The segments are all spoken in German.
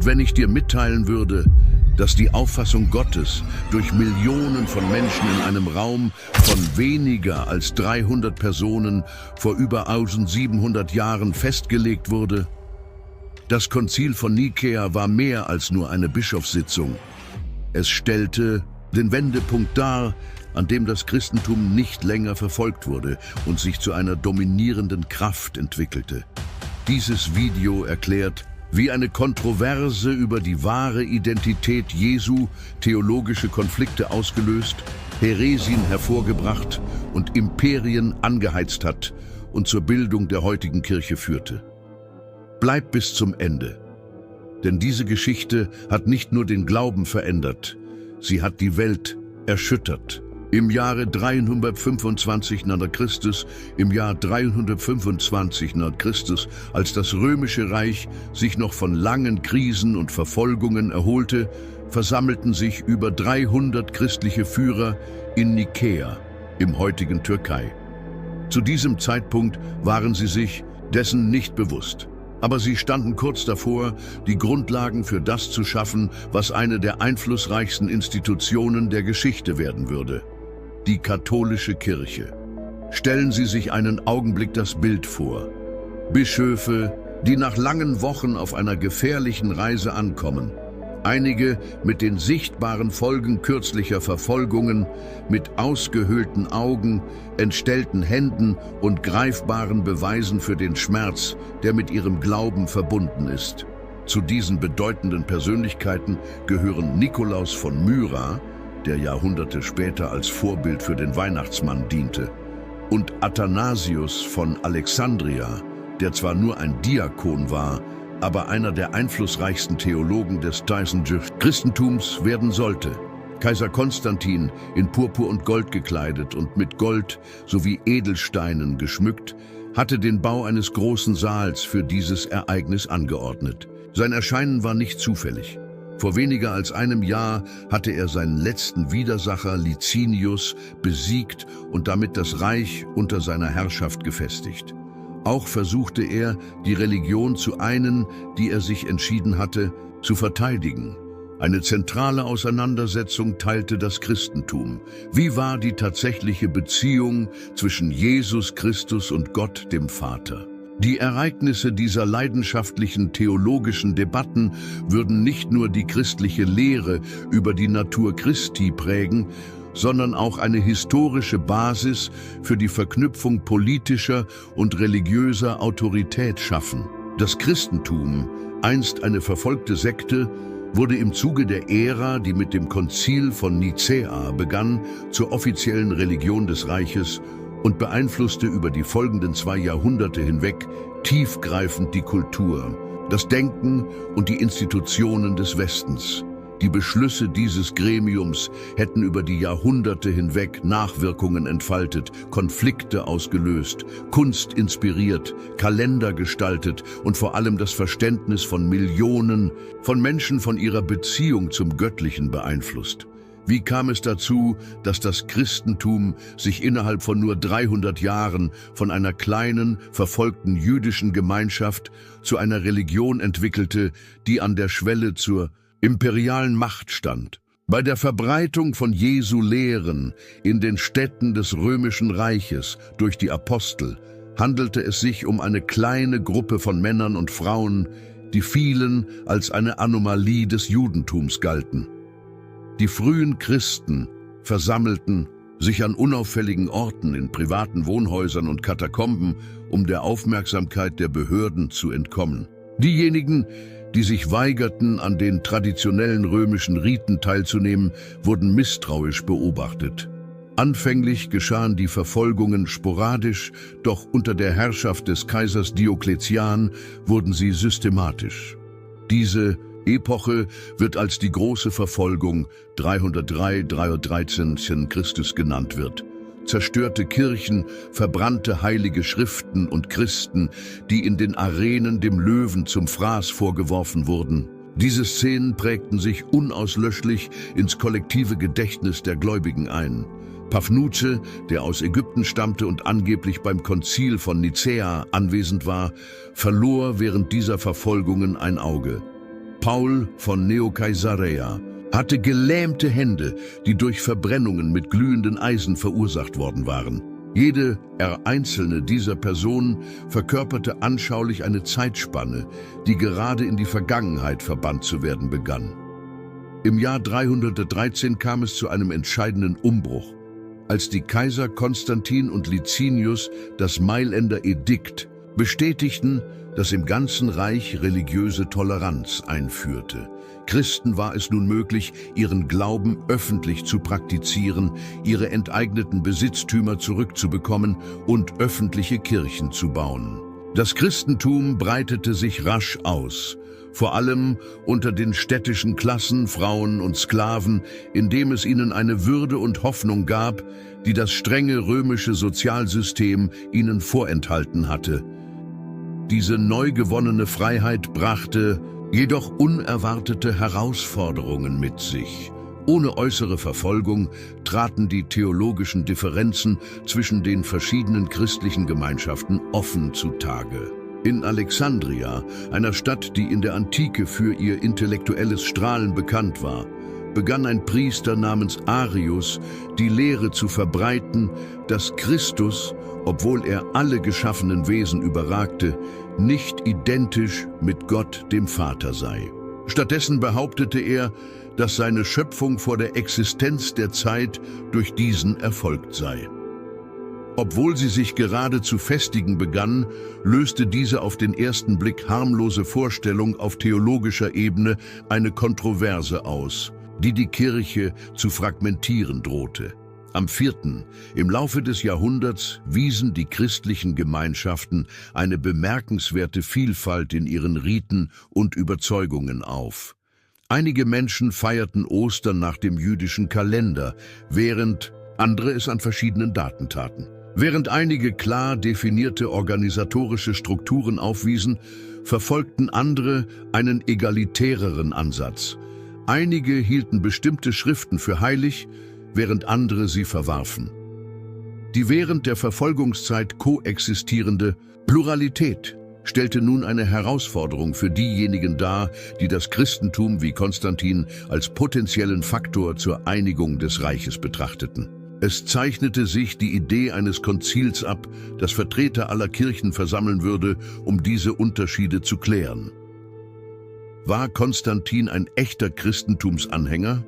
Und wenn ich dir mitteilen würde, dass die Auffassung Gottes durch Millionen von Menschen in einem Raum von weniger als 300 Personen vor über 1700 Jahren festgelegt wurde? Das Konzil von Nikäa war mehr als nur eine Bischofssitzung. Es stellte den Wendepunkt dar, an dem das Christentum nicht länger verfolgt wurde und sich zu einer dominierenden Kraft entwickelte. Dieses Video erklärt, wie eine Kontroverse über die wahre Identität Jesu theologische Konflikte ausgelöst, Häresien hervorgebracht und Imperien angeheizt hat und zur Bildung der heutigen Kirche führte. Bleib bis zum Ende, denn diese Geschichte hat nicht nur den Glauben verändert, sie hat die Welt erschüttert. Im Jahre 325 nach Christus, im Jahr 325 nach Christus, als das Römische Reich sich noch von langen Krisen und Verfolgungen erholte, versammelten sich über 300 christliche Führer in Nikäa, im heutigen Türkei. Zu diesem Zeitpunkt waren sie sich dessen nicht bewusst. Aber sie standen kurz davor, die Grundlagen für das zu schaffen, was eine der einflussreichsten Institutionen der Geschichte werden würde: die katholische Kirche. Stellen Sie sich einen Augenblick das Bild vor. Bischöfe, die nach langen Wochen auf einer gefährlichen Reise ankommen. Einige mit den sichtbaren Folgen kürzlicher Verfolgungen, mit ausgehöhlten Augen, entstellten Händen und greifbaren Beweisen für den Schmerz, der mit ihrem Glauben verbunden ist. Zu diesen bedeutenden Persönlichkeiten gehören Nikolaus von Myra, der Jahrhunderte später als Vorbild für den Weihnachtsmann diente, und Athanasius von Alexandria, der zwar nur ein Diakon war, aber einer der einflussreichsten Theologen des Christentums werden sollte. Kaiser Konstantin, in Purpur und Gold gekleidet und mit Gold sowie Edelsteinen geschmückt, hatte den Bau eines großen Saals für dieses Ereignis angeordnet. Sein Erscheinen war nicht zufällig. Vor weniger als einem Jahr hatte er seinen letzten Widersacher Licinius besiegt und damit das Reich unter seiner Herrschaft gefestigt. Auch versuchte er, die Religion zu einen, die er sich entschieden hatte, zu verteidigen. Eine zentrale Auseinandersetzung teilte das Christentum. Wie war die tatsächliche Beziehung zwischen Jesus Christus und Gott, dem Vater? Die Ereignisse dieser leidenschaftlichen theologischen Debatten würden nicht nur die christliche Lehre über die Natur Christi prägen, sondern auch eine historische Basis für die Verknüpfung politischer und religiöser Autorität schaffen. Das Christentum, einst eine verfolgte Sekte, wurde im Zuge der Ära, die mit dem Konzil von Nicäa begann, zur offiziellen Religion des Reiches und beeinflusste über die folgenden 2 Jahrhunderte hinweg tiefgreifend die Kultur, das Denken und die Institutionen des Westens. Die Beschlüsse dieses Gremiums hätten über die Jahrhunderte hinweg Nachwirkungen entfaltet, Konflikte ausgelöst, Kunst inspiriert, Kalender gestaltet und vor allem das Verständnis von Millionen von Menschen von ihrer Beziehung zum Göttlichen beeinflusst. Wie kam es dazu, dass das Christentum sich innerhalb von nur 300 Jahren von einer kleinen, verfolgten jüdischen Gemeinschaft zu einer Religion entwickelte, die an der Schwelle zur imperialen Macht stand? Bei der Verbreitung von Jesu Lehren in den Städten des Römischen Reiches durch die Apostel handelte es sich um eine kleine Gruppe von Männern und Frauen, die vielen als eine Anomalie des Judentums galten. Die frühen Christen versammelten sich an unauffälligen Orten in privaten Wohnhäusern und Katakomben, um der Aufmerksamkeit der Behörden zu entkommen. Diejenigen, die sich weigerten, an den traditionellen römischen Riten teilzunehmen, wurden misstrauisch beobachtet. Anfänglich geschahen die Verfolgungen sporadisch, doch unter der Herrschaft des Kaisers Diokletian wurden sie systematisch. Diese Epoche wird als die große Verfolgung 303–313 Christus genannt wird. Zerstörte Kirchen, verbrannte heilige Schriften und Christen, die in den Arenen dem Löwen zum Fraß vorgeworfen wurden. Diese Szenen prägten sich unauslöschlich ins kollektive Gedächtnis der Gläubigen ein. Paphnutius, der aus Ägypten stammte und angeblich beim Konzil von Nicäa anwesend war, verlor während dieser Verfolgungen ein Auge. Paul von Neo-Caesarea, hatte gelähmte Hände, die durch Verbrennungen mit glühenden Eisen verursacht worden waren. Jede einzelne dieser Personen verkörperte anschaulich eine Zeitspanne, die gerade in die Vergangenheit verbannt zu werden begann. Im Jahr 313 kam es zu einem entscheidenden Umbruch, als die Kaiser Konstantin und Licinius das Mailänder Edikt bestätigten, das im ganzen Reich religiöse Toleranz einführte. Christen war es nun möglich, ihren Glauben öffentlich zu praktizieren, ihre enteigneten Besitztümer zurückzubekommen und öffentliche Kirchen zu bauen. Das Christentum breitete sich rasch aus, vor allem unter den städtischen Klassen, Frauen und Sklaven, indem es ihnen eine Würde und Hoffnung gab, die das strenge römische Sozialsystem ihnen vorenthalten hatte. Diese neu gewonnene Freiheit brachte jedoch unerwartete Herausforderungen mit sich. Ohne äußere Verfolgung traten die theologischen Differenzen zwischen den verschiedenen christlichen Gemeinschaften offen zutage. In Alexandria, einer Stadt, die in der Antike für ihr intellektuelles Strahlen bekannt war, begann ein Priester namens Arius die Lehre zu verbreiten, dass Christus, obwohl er alle geschaffenen Wesen überragte, nicht identisch mit Gott, dem Vater sei. Stattdessen behauptete er, dass seine Schöpfung vor der Existenz der Zeit durch diesen erfolgt sei. Obwohl sie sich gerade zu festigen begann, löste diese auf den ersten Blick harmlose Vorstellung auf theologischer Ebene eine Kontroverse aus, die die Kirche zu fragmentieren drohte. Am 4. Im Laufe des Jahrhunderts wiesen die christlichen Gemeinschaften eine bemerkenswerte Vielfalt in ihren Riten und Überzeugungen auf. Einige Menschen feierten Ostern nach dem jüdischen Kalender, während andere es an verschiedenen Daten taten. Während einige klar definierte organisatorische Strukturen aufwiesen, verfolgten andere einen egalitäreren Ansatz. Einige hielten bestimmte Schriften für heilig, während andere sie verwarfen. Die während der Verfolgungszeit koexistierende Pluralität stellte nun eine Herausforderung für diejenigen dar, die das Christentum wie Konstantin als potenziellen Faktor zur Einigung des Reiches betrachteten. Es zeichnete sich die Idee eines Konzils ab, das Vertreter aller Kirchen versammeln würde, um diese Unterschiede zu klären. War Konstantin ein echter Christentumsanhänger?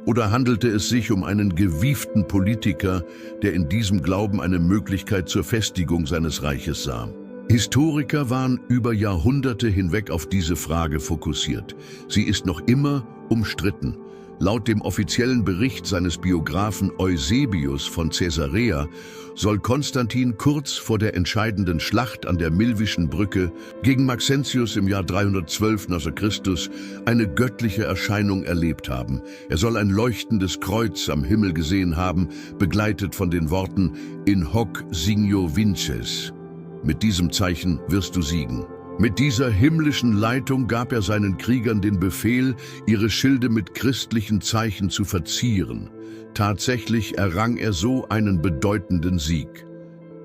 Oder handelte es sich um einen gewieften Politiker, der in diesem Glauben eine Möglichkeit zur Festigung seines Reiches sah? Historiker waren über Jahrhunderte hinweg auf diese Frage fokussiert. Sie ist noch immer umstritten. Laut dem offiziellen Bericht seines Biografen Eusebius von Caesarea soll Konstantin kurz vor der entscheidenden Schlacht an der Milvischen Brücke gegen Maxentius im Jahr 312 nach Christus eine göttliche Erscheinung erlebt haben. Er soll ein leuchtendes Kreuz am Himmel gesehen haben, begleitet von den Worten "In hoc signo vinces", mit diesem Zeichen wirst du siegen. Mit dieser himmlischen Leitung gab er seinen Kriegern den Befehl, ihre Schilde mit christlichen Zeichen zu verzieren. Tatsächlich errang er so einen bedeutenden Sieg.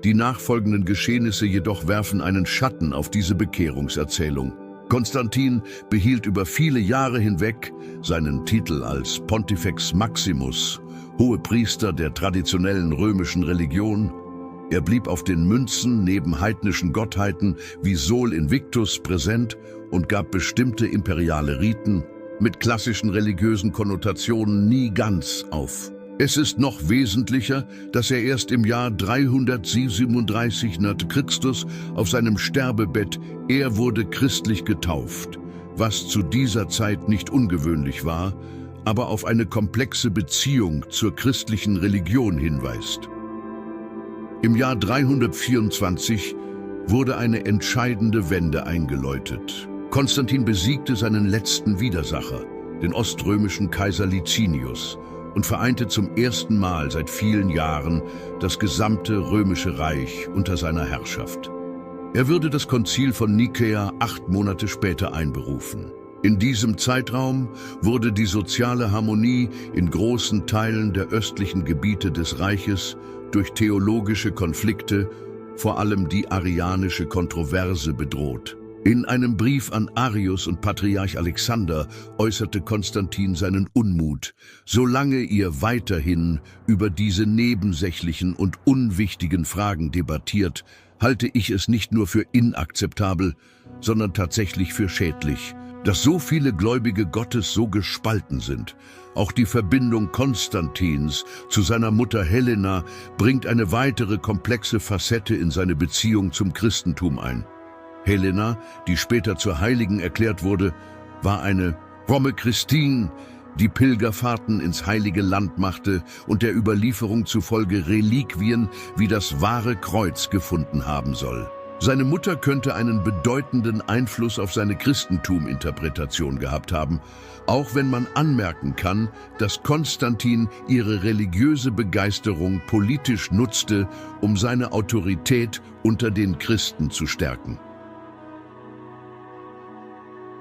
Die nachfolgenden Geschehnisse jedoch werfen einen Schatten auf diese Bekehrungserzählung. Konstantin behielt über viele Jahre hinweg seinen Titel als Pontifex Maximus, Hohepriester der traditionellen römischen Religion. Er blieb auf den Münzen neben heidnischen Gottheiten wie Sol Invictus präsent und gab bestimmte imperiale Riten mit klassischen religiösen Konnotationen nie ganz auf. Es ist noch wesentlicher, dass er erst im Jahr 337 nach Christus auf seinem Sterbebett "Er wurde christlich getauft", was zu dieser Zeit nicht ungewöhnlich war, aber auf eine komplexe Beziehung zur christlichen Religion hinweist. Im Jahr 324 wurde eine entscheidende Wende eingeläutet. Konstantin besiegte seinen letzten Widersacher, den oströmischen Kaiser Licinius, und vereinte zum ersten Mal seit vielen Jahren das gesamte römische Reich unter seiner Herrschaft. Er würde das Konzil von Nikäa 8 Monate später einberufen. In diesem Zeitraum wurde die soziale Harmonie in großen Teilen der östlichen Gebiete des Reiches durch theologische Konflikte, vor allem die arianische Kontroverse, bedroht. In einem Brief an Arius und Patriarch Alexander äußerte Konstantin seinen Unmut, solange ihr weiterhin über diese nebensächlichen und unwichtigen Fragen debattiert, halte ich es nicht nur für inakzeptabel, sondern tatsächlich für schädlich, dass so viele Gläubige Gottes so gespalten sind. Auch die Verbindung Konstantins zu seiner Mutter Helena bringt eine weitere komplexe Facette in seine Beziehung zum Christentum ein. Helena, die später zur Heiligen erklärt wurde, war eine fromme Christin, die Pilgerfahrten ins Heilige Land machte und der Überlieferung zufolge Reliquien wie das wahre Kreuz gefunden haben soll. Seine Mutter könnte einen bedeutenden Einfluss auf seine Christentum-Interpretation gehabt haben, auch wenn man anmerken kann, dass Konstantin ihre religiöse Begeisterung politisch nutzte, um seine Autorität unter den Christen zu stärken.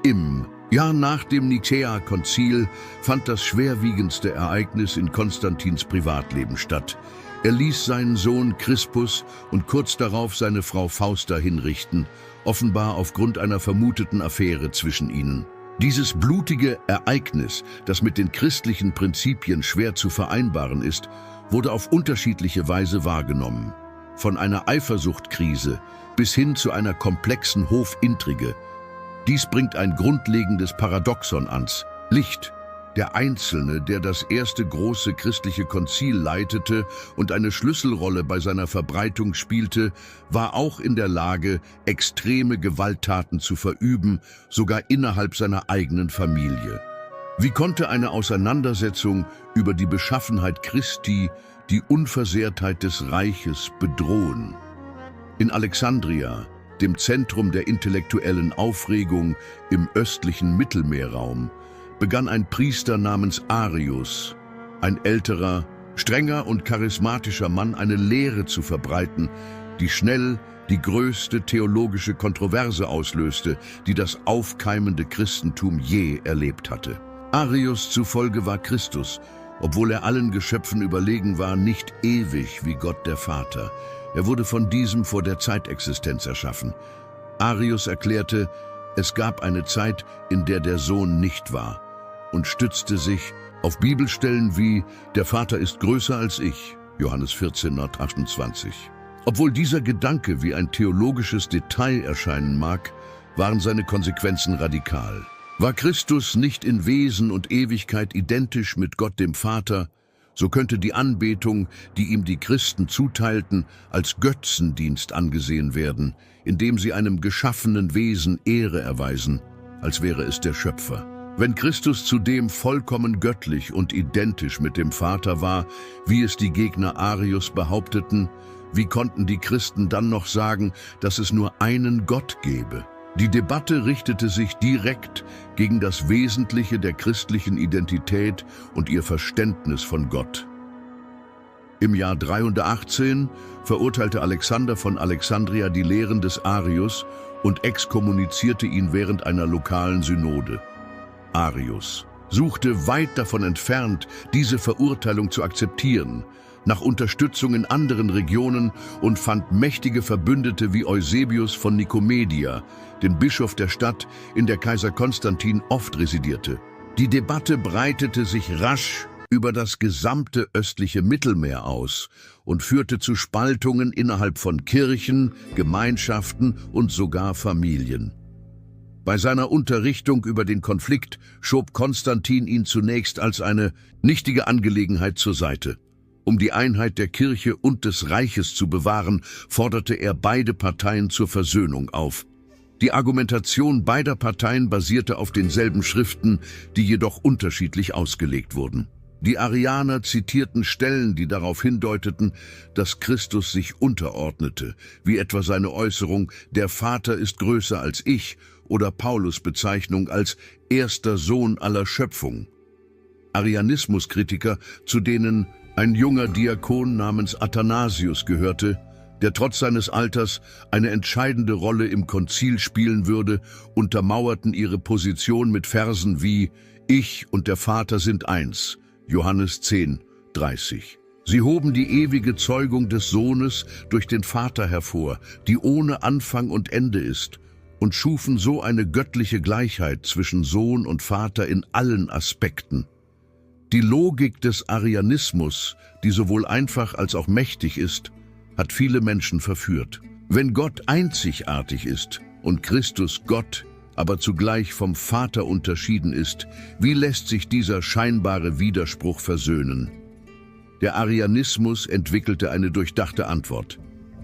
Im Jahr nach dem Nicäa-Konzil fand das schwerwiegendste Ereignis in Konstantins Privatleben statt. Er ließ seinen Sohn Crispus und kurz darauf seine Frau Fausta hinrichten, offenbar aufgrund einer vermuteten Affäre zwischen ihnen. Dieses blutige Ereignis, das mit den christlichen Prinzipien schwer zu vereinbaren ist, wurde auf unterschiedliche Weise wahrgenommen. Von einer Eifersuchtkrise bis hin zu einer komplexen Hofintrige. Dies bringt ein grundlegendes Paradoxon ans. Licht, der Einzelne, der das erste große christliche Konzil leitete und eine Schlüsselrolle bei seiner Verbreitung spielte, war auch in der Lage, extreme Gewalttaten zu verüben, sogar innerhalb seiner eigenen Familie. Wie konnte eine Auseinandersetzung über die Beschaffenheit Christi die Unversehrtheit des Reiches bedrohen? In Alexandria, dem Zentrum der intellektuellen Aufregung im östlichen Mittelmeerraum, begann ein Priester namens Arius, ein älterer, strenger und charismatischer Mann, eine Lehre zu verbreiten, die schnell die größte theologische Kontroverse auslöste, die das aufkeimende Christentum je erlebt hatte. Arius zufolge war Christus, obwohl er allen Geschöpfen überlegen war, nicht ewig wie Gott der Vater. Er wurde von diesem vor der Zeitexistenz erschaffen. Arius erklärte, es gab eine Zeit, in der der Sohn nicht war, und stützte sich auf Bibelstellen wie »Der Vater ist größer als ich«, Johannes 14,28. Obwohl dieser Gedanke wie ein theologisches Detail erscheinen mag, waren seine Konsequenzen radikal. War Christus nicht in Wesen und Ewigkeit identisch mit Gott dem Vater, so könnte die Anbetung, die ihm die Christen zuteilten, als Götzendienst angesehen werden, indem sie einem geschaffenen Wesen Ehre erweisen, als wäre es der Schöpfer. Wenn Christus zudem vollkommen göttlich und identisch mit dem Vater war, wie es die Gegner Arius behaupteten, wie konnten die Christen dann noch sagen, dass es nur einen Gott gebe? Die Debatte richtete sich direkt gegen das Wesentliche der christlichen Identität und ihr Verständnis von Gott. Im Jahr 318 verurteilte Alexander von Alexandria die Lehren des Arius und exkommunizierte ihn während einer lokalen Synode. Arius suchte weit davon entfernt, diese Verurteilung zu akzeptieren, nach Unterstützung in anderen Regionen und fand mächtige Verbündete wie Eusebius von Nikomedia, den Bischof der Stadt, in der Kaiser Konstantin oft residierte. Die Debatte breitete sich rasch über das gesamte östliche Mittelmeer aus und führte zu Spaltungen innerhalb von Kirchen, Gemeinschaften und sogar Familien. Bei seiner Unterrichtung über den Konflikt schob Konstantin ihn zunächst als eine nichtige Angelegenheit zur Seite. Um die Einheit der Kirche und des Reiches zu bewahren, forderte er beide Parteien zur Versöhnung auf. Die Argumentation beider Parteien basierte auf denselben Schriften, die jedoch unterschiedlich ausgelegt wurden. Die Arianer zitierten Stellen, die darauf hindeuteten, dass Christus sich unterordnete, wie etwa seine Äußerung, der Vater ist größer als ich, oder Paulus' Bezeichnung als erster Sohn aller Schöpfung. Arianismuskritiker, zu denen ein junger Diakon namens Athanasius gehörte, der trotz seines Alters eine entscheidende Rolle im Konzil spielen würde, untermauerten ihre Position mit Versen wie »Ich und der Vater sind eins«, Johannes 10,30. Sie hoben die ewige Zeugung des Sohnes durch den Vater hervor, die ohne Anfang und Ende ist, und schufen so eine göttliche Gleichheit zwischen Sohn und Vater in allen Aspekten. Die Logik des Arianismus, die sowohl einfach als auch mächtig ist, hat viele Menschen verführt. Wenn Gott einzigartig ist und Christus Gott, aber zugleich vom Vater unterschieden ist, wie lässt sich dieser scheinbare Widerspruch versöhnen? Der Arianismus entwickelte eine durchdachte Antwort.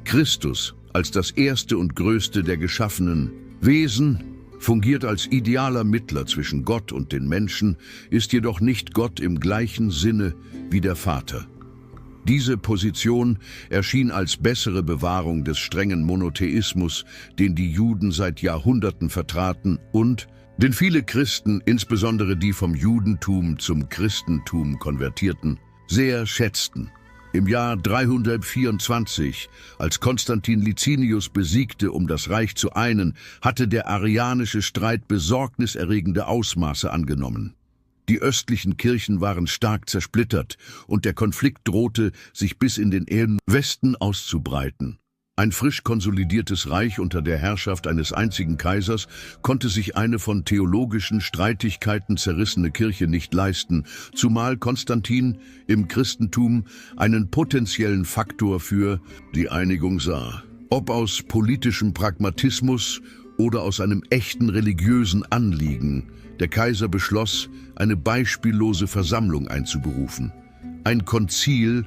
Christus, als das erste und größte der geschaffenen Wesen, fungiert als idealer Mittler zwischen Gott und den Menschen, ist jedoch nicht Gott im gleichen Sinne wie der Vater. Diese Position erschien als bessere Bewahrung des strengen Monotheismus, den die Juden seit Jahrhunderten vertraten und den viele Christen, insbesondere die vom Judentum zum Christentum konvertierten, sehr schätzten. Im Jahr 324, als Konstantin Licinius besiegte, um das Reich zu einen, hatte der arianische Streit besorgniserregende Ausmaße angenommen. Die östlichen Kirchen waren stark zersplittert und der Konflikt drohte, sich bis in den Westen auszubreiten. Ein frisch konsolidiertes Reich unter der Herrschaft eines einzigen Kaisers konnte sich eine von theologischen Streitigkeiten zerrissene Kirche nicht leisten, zumal Konstantin im Christentum einen potenziellen Faktor für die Einigung sah. Ob aus politischem Pragmatismus oder aus einem echten religiösen Anliegen, der Kaiser beschloss, eine beispiellose Versammlung einzuberufen. Ein Konzil,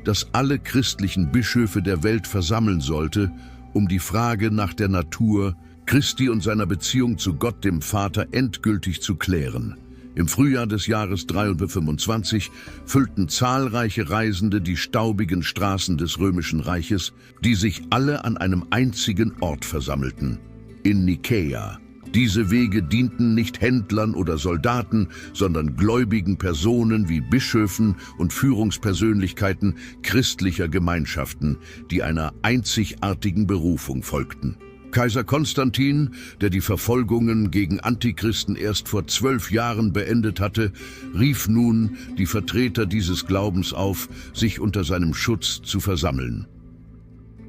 das alle christlichen Bischöfe der Welt versammeln sollte, um die Frage nach der Natur Christi und seiner Beziehung zu Gott dem Vater endgültig zu klären. Im Frühjahr des Jahres 325 füllten zahlreiche Reisende die staubigen Straßen des Römischen Reiches, die sich alle an einem einzigen Ort versammelten: in Nikäa. Diese Wege dienten nicht Händlern oder Soldaten, sondern gläubigen Personen wie Bischöfen und Führungspersönlichkeiten christlicher Gemeinschaften, die einer einzigartigen Berufung folgten. Kaiser Konstantin, der die Verfolgungen gegen Antichristen erst vor 12 Jahren beendet hatte, rief nun die Vertreter dieses Glaubens auf, sich unter seinem Schutz zu versammeln.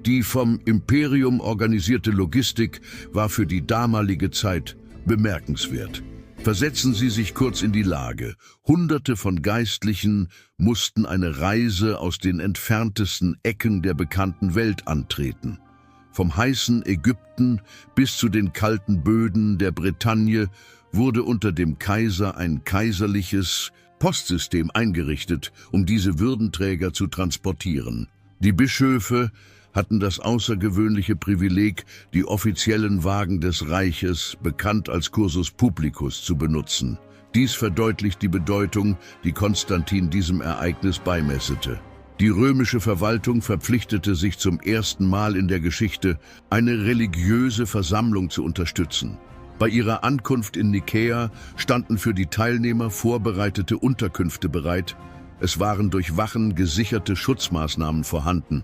Die vom Imperium organisierte Logistik war für die damalige Zeit bemerkenswert. Versetzen Sie sich kurz in die Lage. Hunderte von Geistlichen mussten eine Reise aus den entferntesten Ecken der bekannten Welt antreten. Vom heißen Ägypten bis zu den kalten Böden der Bretagne wurde unter dem Kaiser ein kaiserliches Postsystem eingerichtet, um diese Würdenträger zu transportieren. Die Bischöfe hatten das außergewöhnliche Privileg, die offiziellen Wagen des Reiches, bekannt als Cursus Publicus, zu benutzen. Dies verdeutlicht die Bedeutung, die Konstantin diesem Ereignis beimessete. Die römische Verwaltung verpflichtete sich zum ersten Mal in der Geschichte, eine religiöse Versammlung zu unterstützen. Bei ihrer Ankunft in Nikäa standen für die Teilnehmer vorbereitete Unterkünfte bereit. Es waren durch Wachen gesicherte Schutzmaßnahmen vorhanden.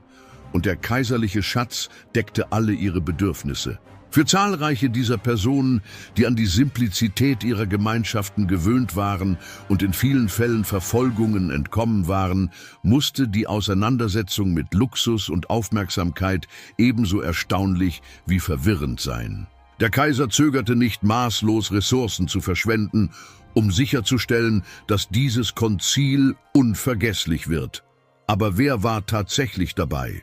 Und der kaiserliche Schatz deckte alle ihre Bedürfnisse. Für zahlreiche dieser Personen, die an die Simplizität ihrer Gemeinschaften gewöhnt waren und in vielen Fällen Verfolgungen entkommen waren, musste die Auseinandersetzung mit Luxus und Aufmerksamkeit ebenso erstaunlich wie verwirrend sein. Der Kaiser zögerte nicht, maßlos Ressourcen zu verschwenden, um sicherzustellen, dass dieses Konzil unvergesslich wird. Aber wer war tatsächlich dabei?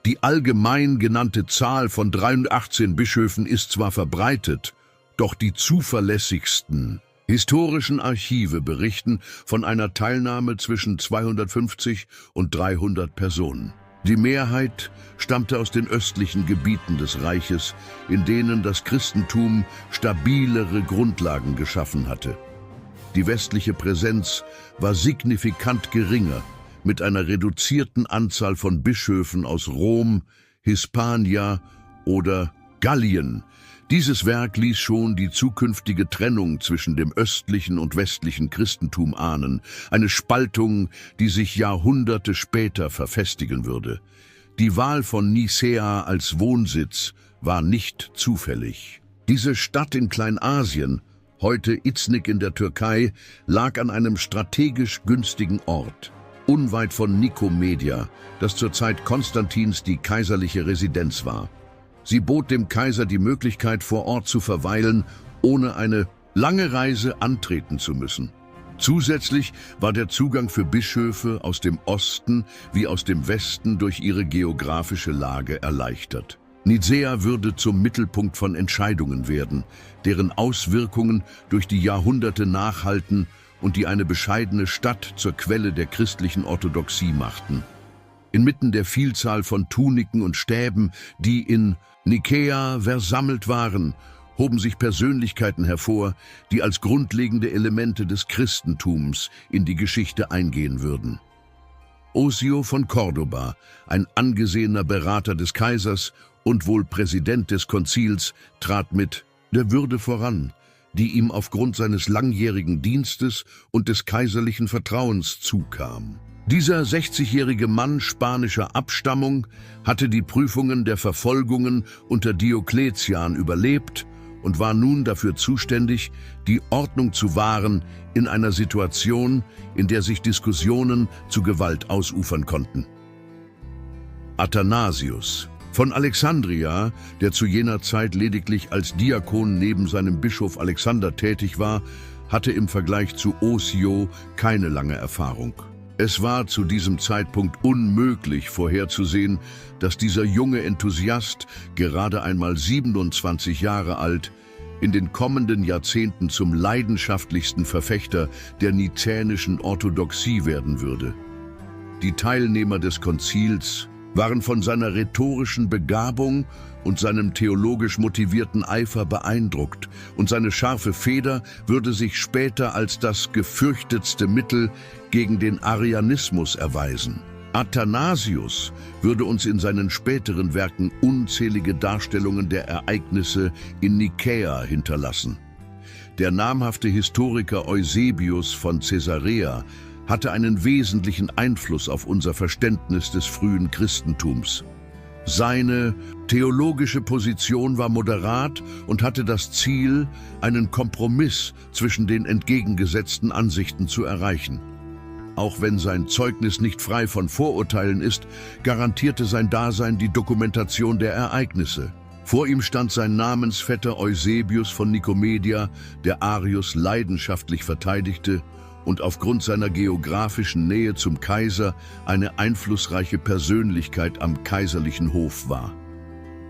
Die allgemein genannte Zahl von 318 Bischöfen ist zwar verbreitet, doch die zuverlässigsten historischen Archive berichten von einer Teilnahme zwischen 250 und 300 Personen. Die Mehrheit stammte aus den östlichen Gebieten des Reiches, in denen das Christentum stabilere Grundlagen geschaffen hatte. Die westliche Präsenz war signifikant geringer, mit einer reduzierten Anzahl von Bischöfen aus Rom, Hispania oder Gallien. Dieses Werk ließ schon die zukünftige Trennung zwischen dem östlichen und westlichen Christentum ahnen, eine Spaltung, die sich Jahrhunderte später verfestigen würde. Die Wahl von Nicaea als Wohnsitz war nicht zufällig. Diese Stadt in Kleinasien, heute Iznik in der Türkei, lag an einem strategisch günstigen Ort. Unweit von Nikomedia, das zur Zeit Konstantins die kaiserliche Residenz war. Sie bot dem Kaiser die Möglichkeit, vor Ort zu verweilen, ohne eine lange Reise antreten zu müssen. Zusätzlich war der Zugang für Bischöfe aus dem Osten wie aus dem Westen durch ihre geografische Lage erleichtert. Nicäa würde zum Mittelpunkt von Entscheidungen werden, deren Auswirkungen durch die Jahrhunderte nachhalten und die eine bescheidene Stadt zur Quelle der christlichen Orthodoxie machten. Inmitten der Vielzahl von Tuniken und Stäben, die in Nikäa versammelt waren, hoben sich Persönlichkeiten hervor, die als grundlegende Elemente des Christentums in die Geschichte eingehen würden. Osio von Cordoba, ein angesehener Berater des Kaisers und wohl Präsident des Konzils, trat mit der Würde voran, die ihm aufgrund seines langjährigen Dienstes und des kaiserlichen Vertrauens zukam. Dieser 60-jährige Mann spanischer Abstammung hatte die Prüfungen der Verfolgungen unter Diokletian überlebt und war nun dafür zuständig, die Ordnung zu wahren in einer Situation, in der sich Diskussionen zu Gewalt ausufern konnten. Athanasius von Alexandria, der zu jener Zeit lediglich als Diakon neben seinem Bischof Alexander tätig war, hatte im Vergleich zu Osio keine lange Erfahrung. Es war zu diesem Zeitpunkt unmöglich vorherzusehen, dass dieser junge Enthusiast, gerade einmal 27 Jahre alt, in den kommenden Jahrzehnten zum leidenschaftlichsten Verfechter der nizänischen Orthodoxie werden würde. Die Teilnehmer des Konzils waren von seiner rhetorischen Begabung und seinem theologisch motivierten Eifer beeindruckt, und seine scharfe Feder würde sich später als das gefürchtetste Mittel gegen den Arianismus erweisen. Athanasius würde uns in seinen späteren Werken unzählige Darstellungen der Ereignisse in Nikäa hinterlassen. Der namhafte Historiker Eusebius von Caesarea hatte einen wesentlichen Einfluss auf unser Verständnis des frühen Christentums. Seine theologische Position war moderat und hatte das Ziel, einen Kompromiss zwischen den entgegengesetzten Ansichten zu erreichen. Auch wenn sein Zeugnis nicht frei von Vorurteilen ist, garantierte sein Dasein die Dokumentation der Ereignisse. Vor ihm stand sein Namensvetter Eusebius von Nikomedia, der Arius leidenschaftlich verteidigte und aufgrund seiner geografischen Nähe zum Kaiser eine einflussreiche Persönlichkeit am kaiserlichen Hof war.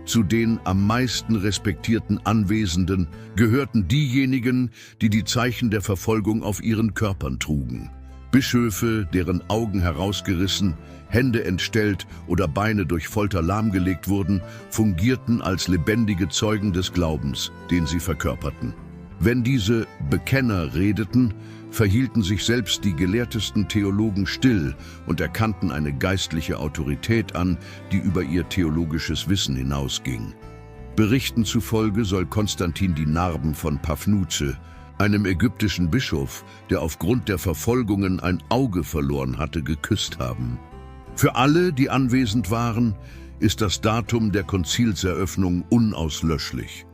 Zu den am meisten respektierten Anwesenden gehörten diejenigen, die die Zeichen der Verfolgung auf ihren Körpern trugen. Bischöfe, deren Augen herausgerissen, Hände entstellt oder Beine durch Folter lahmgelegt wurden, fungierten als lebendige Zeugen des Glaubens, den sie verkörperten. Wenn diese Bekenner redeten, verhielten sich selbst die gelehrtesten Theologen still und erkannten eine geistliche Autorität an, die über ihr theologisches Wissen hinausging. Berichten zufolge soll Konstantin die Narben von Pafnuce, einem ägyptischen Bischof, der aufgrund der Verfolgungen ein Auge verloren hatte, geküsst haben. Für alle, die anwesend waren, ist das Datum der Konzilseröffnung unauslöschlich.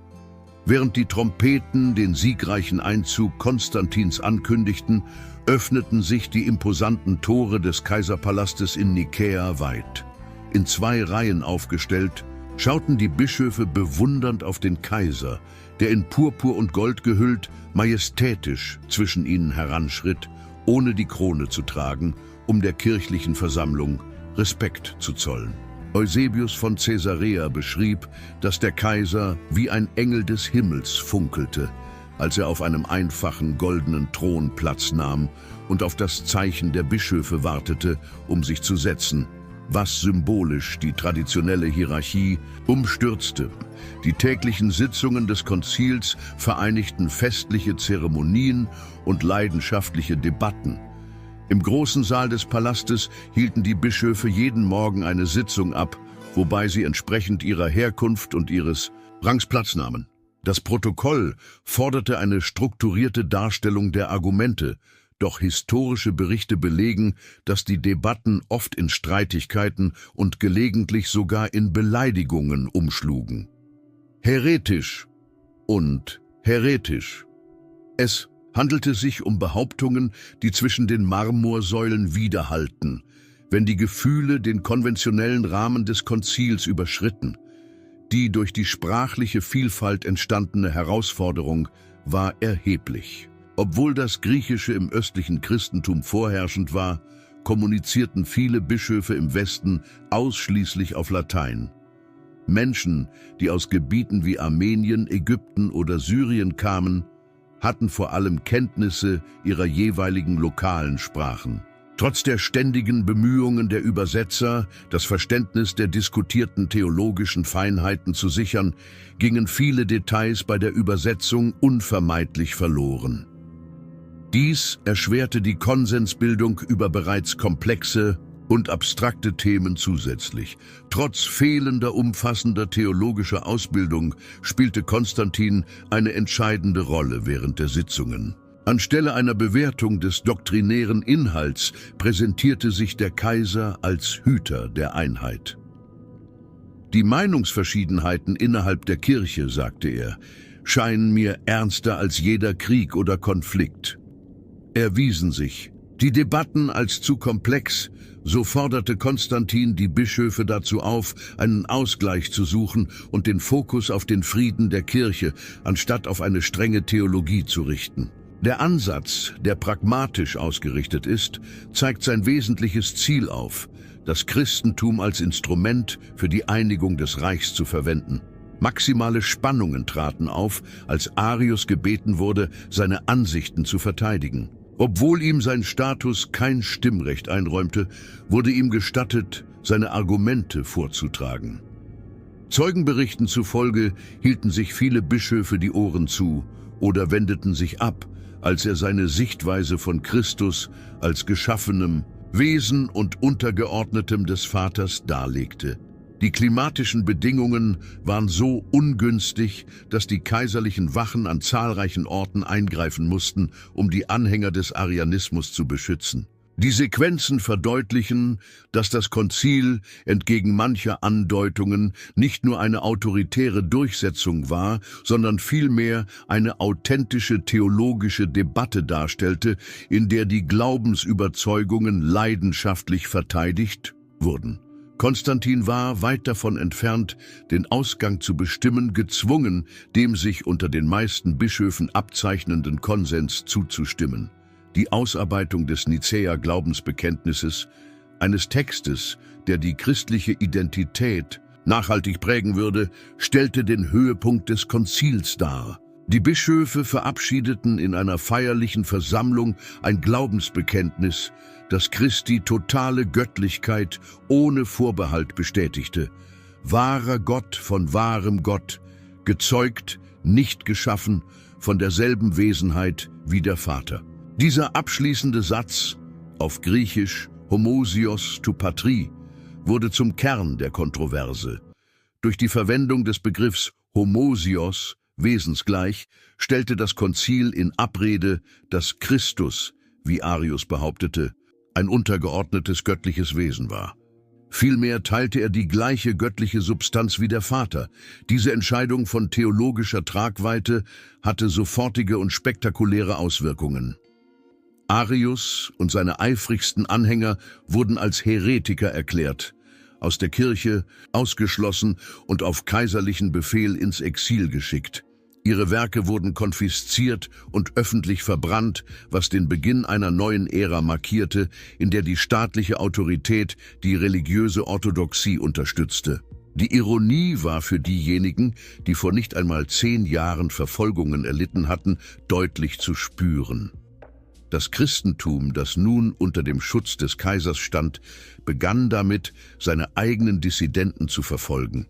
Während die Trompeten den siegreichen Einzug Konstantins ankündigten, öffneten sich die imposanten Tore des Kaiserpalastes in Nikäa weit. In 2 Reihen aufgestellt, schauten die Bischöfe bewundernd auf den Kaiser, der in Purpur und Gold gehüllt, majestätisch zwischen ihnen heranschritt, ohne die Krone zu tragen, um der kirchlichen Versammlung Respekt zu zollen. Eusebius von Caesarea beschrieb, dass der Kaiser wie ein Engel des Himmels funkelte, als er auf einem einfachen goldenen Thron Platz nahm und auf das Zeichen der Bischöfe wartete, um sich zu setzen, was symbolisch die traditionelle Hierarchie umstürzte. Die täglichen Sitzungen des Konzils vereinigten festliche Zeremonien und leidenschaftliche Debatten. Im großen Saal des Palastes hielten die Bischöfe jeden Morgen eine Sitzung ab, wobei sie entsprechend ihrer Herkunft und ihres Rangs Platz nahmen. Das Protokoll forderte eine strukturierte Darstellung der Argumente, doch historische Berichte belegen, dass die Debatten oft in Streitigkeiten und gelegentlich sogar in Beleidigungen umschlugen. Häretisch und heretisch. Es handelte sich um Behauptungen, die zwischen den Marmorsäulen widerhallten, wenn die Gefühle den konventionellen Rahmen des Konzils überschritten. Die durch die sprachliche Vielfalt entstandene Herausforderung war erheblich. Obwohl das Griechische im östlichen Christentum vorherrschend war, kommunizierten viele Bischöfe im Westen ausschließlich auf Latein. Menschen, die aus Gebieten wie Armenien, Ägypten oder Syrien kamen, hatten vor allem Kenntnisse ihrer jeweiligen lokalen Sprachen. Trotz der ständigen Bemühungen der Übersetzer, das Verständnis der diskutierten theologischen Feinheiten zu sichern, gingen viele Details bei der Übersetzung unvermeidlich verloren. Dies erschwerte die Konsensbildung über bereits komplexe und abstrakte Themen zusätzlich. Trotz fehlender umfassender theologischer Ausbildung spielte Konstantin eine entscheidende Rolle während der Sitzungen. Anstelle einer Bewertung des doktrinären Inhalts präsentierte sich der Kaiser als Hüter der Einheit. Die Meinungsverschiedenheiten innerhalb der Kirche, sagte er, scheinen mir ernster als jeder Krieg oder Konflikt. Erwiesen sich die Debatten als zu komplex, so forderte Konstantin die Bischöfe dazu auf, einen Ausgleich zu suchen und den Fokus auf den Frieden der Kirche, anstatt auf eine strenge Theologie zu richten. Der Ansatz, der pragmatisch ausgerichtet ist, zeigt sein wesentliches Ziel auf, das Christentum als Instrument für die Einigung des Reichs zu verwenden. Maximale Spannungen traten auf, als Arius gebeten wurde, seine Ansichten zu verteidigen. Obwohl ihm sein Status kein Stimmrecht einräumte, wurde ihm gestattet, seine Argumente vorzutragen. Zeugenberichten zufolge hielten sich viele Bischöfe die Ohren zu oder wendeten sich ab, als er seine Sichtweise von Christus als geschaffenem Wesen und Untergeordnetem des Vaters darlegte. Die klimatischen Bedingungen waren so ungünstig, dass die kaiserlichen Wachen an zahlreichen Orten eingreifen mussten, um die Anhänger des Arianismus zu beschützen. Die Sequenzen verdeutlichen, dass das Konzil entgegen mancher Andeutungen nicht nur eine autoritäre Durchsetzung war, sondern vielmehr eine authentische theologische Debatte darstellte, in der die Glaubensüberzeugungen leidenschaftlich verteidigt wurden. Konstantin war, weit davon entfernt, den Ausgang zu bestimmen, gezwungen, dem sich unter den meisten Bischöfen abzeichnenden Konsens zuzustimmen. Die Ausarbeitung des Nicäer-Glaubensbekenntnisses, eines Textes, der die christliche Identität nachhaltig prägen würde, stellte den Höhepunkt des Konzils dar. Die Bischöfe verabschiedeten in einer feierlichen Versammlung ein Glaubensbekenntnis, das Christi totale Göttlichkeit ohne Vorbehalt bestätigte. Wahrer Gott von wahrem Gott, gezeugt, nicht geschaffen, von derselben Wesenheit wie der Vater. Dieser abschließende Satz, auf Griechisch Homousios to Patri, wurde zum Kern der Kontroverse. Durch die Verwendung des Begriffs Homousios, wesensgleich, stellte das Konzil in Abrede, dass Christus, wie Arius behauptete, ein untergeordnetes göttliches Wesen war. Vielmehr teilte er die gleiche göttliche Substanz wie der Vater. Diese Entscheidung von theologischer Tragweite hatte sofortige und spektakuläre Auswirkungen. Arius und seine eifrigsten Anhänger wurden als Heretiker erklärt, aus der Kirche ausgeschlossen und auf kaiserlichen Befehl ins Exil geschickt. Ihre Werke wurden konfisziert und öffentlich verbrannt, was den Beginn einer neuen Ära markierte, in der die staatliche Autorität die religiöse Orthodoxie unterstützte. Die Ironie war für diejenigen, die vor nicht einmal 10 Jahren Verfolgungen erlitten hatten, deutlich zu spüren. Das Christentum, das nun unter dem Schutz des Kaisers stand, begann damit, seine eigenen Dissidenten zu verfolgen.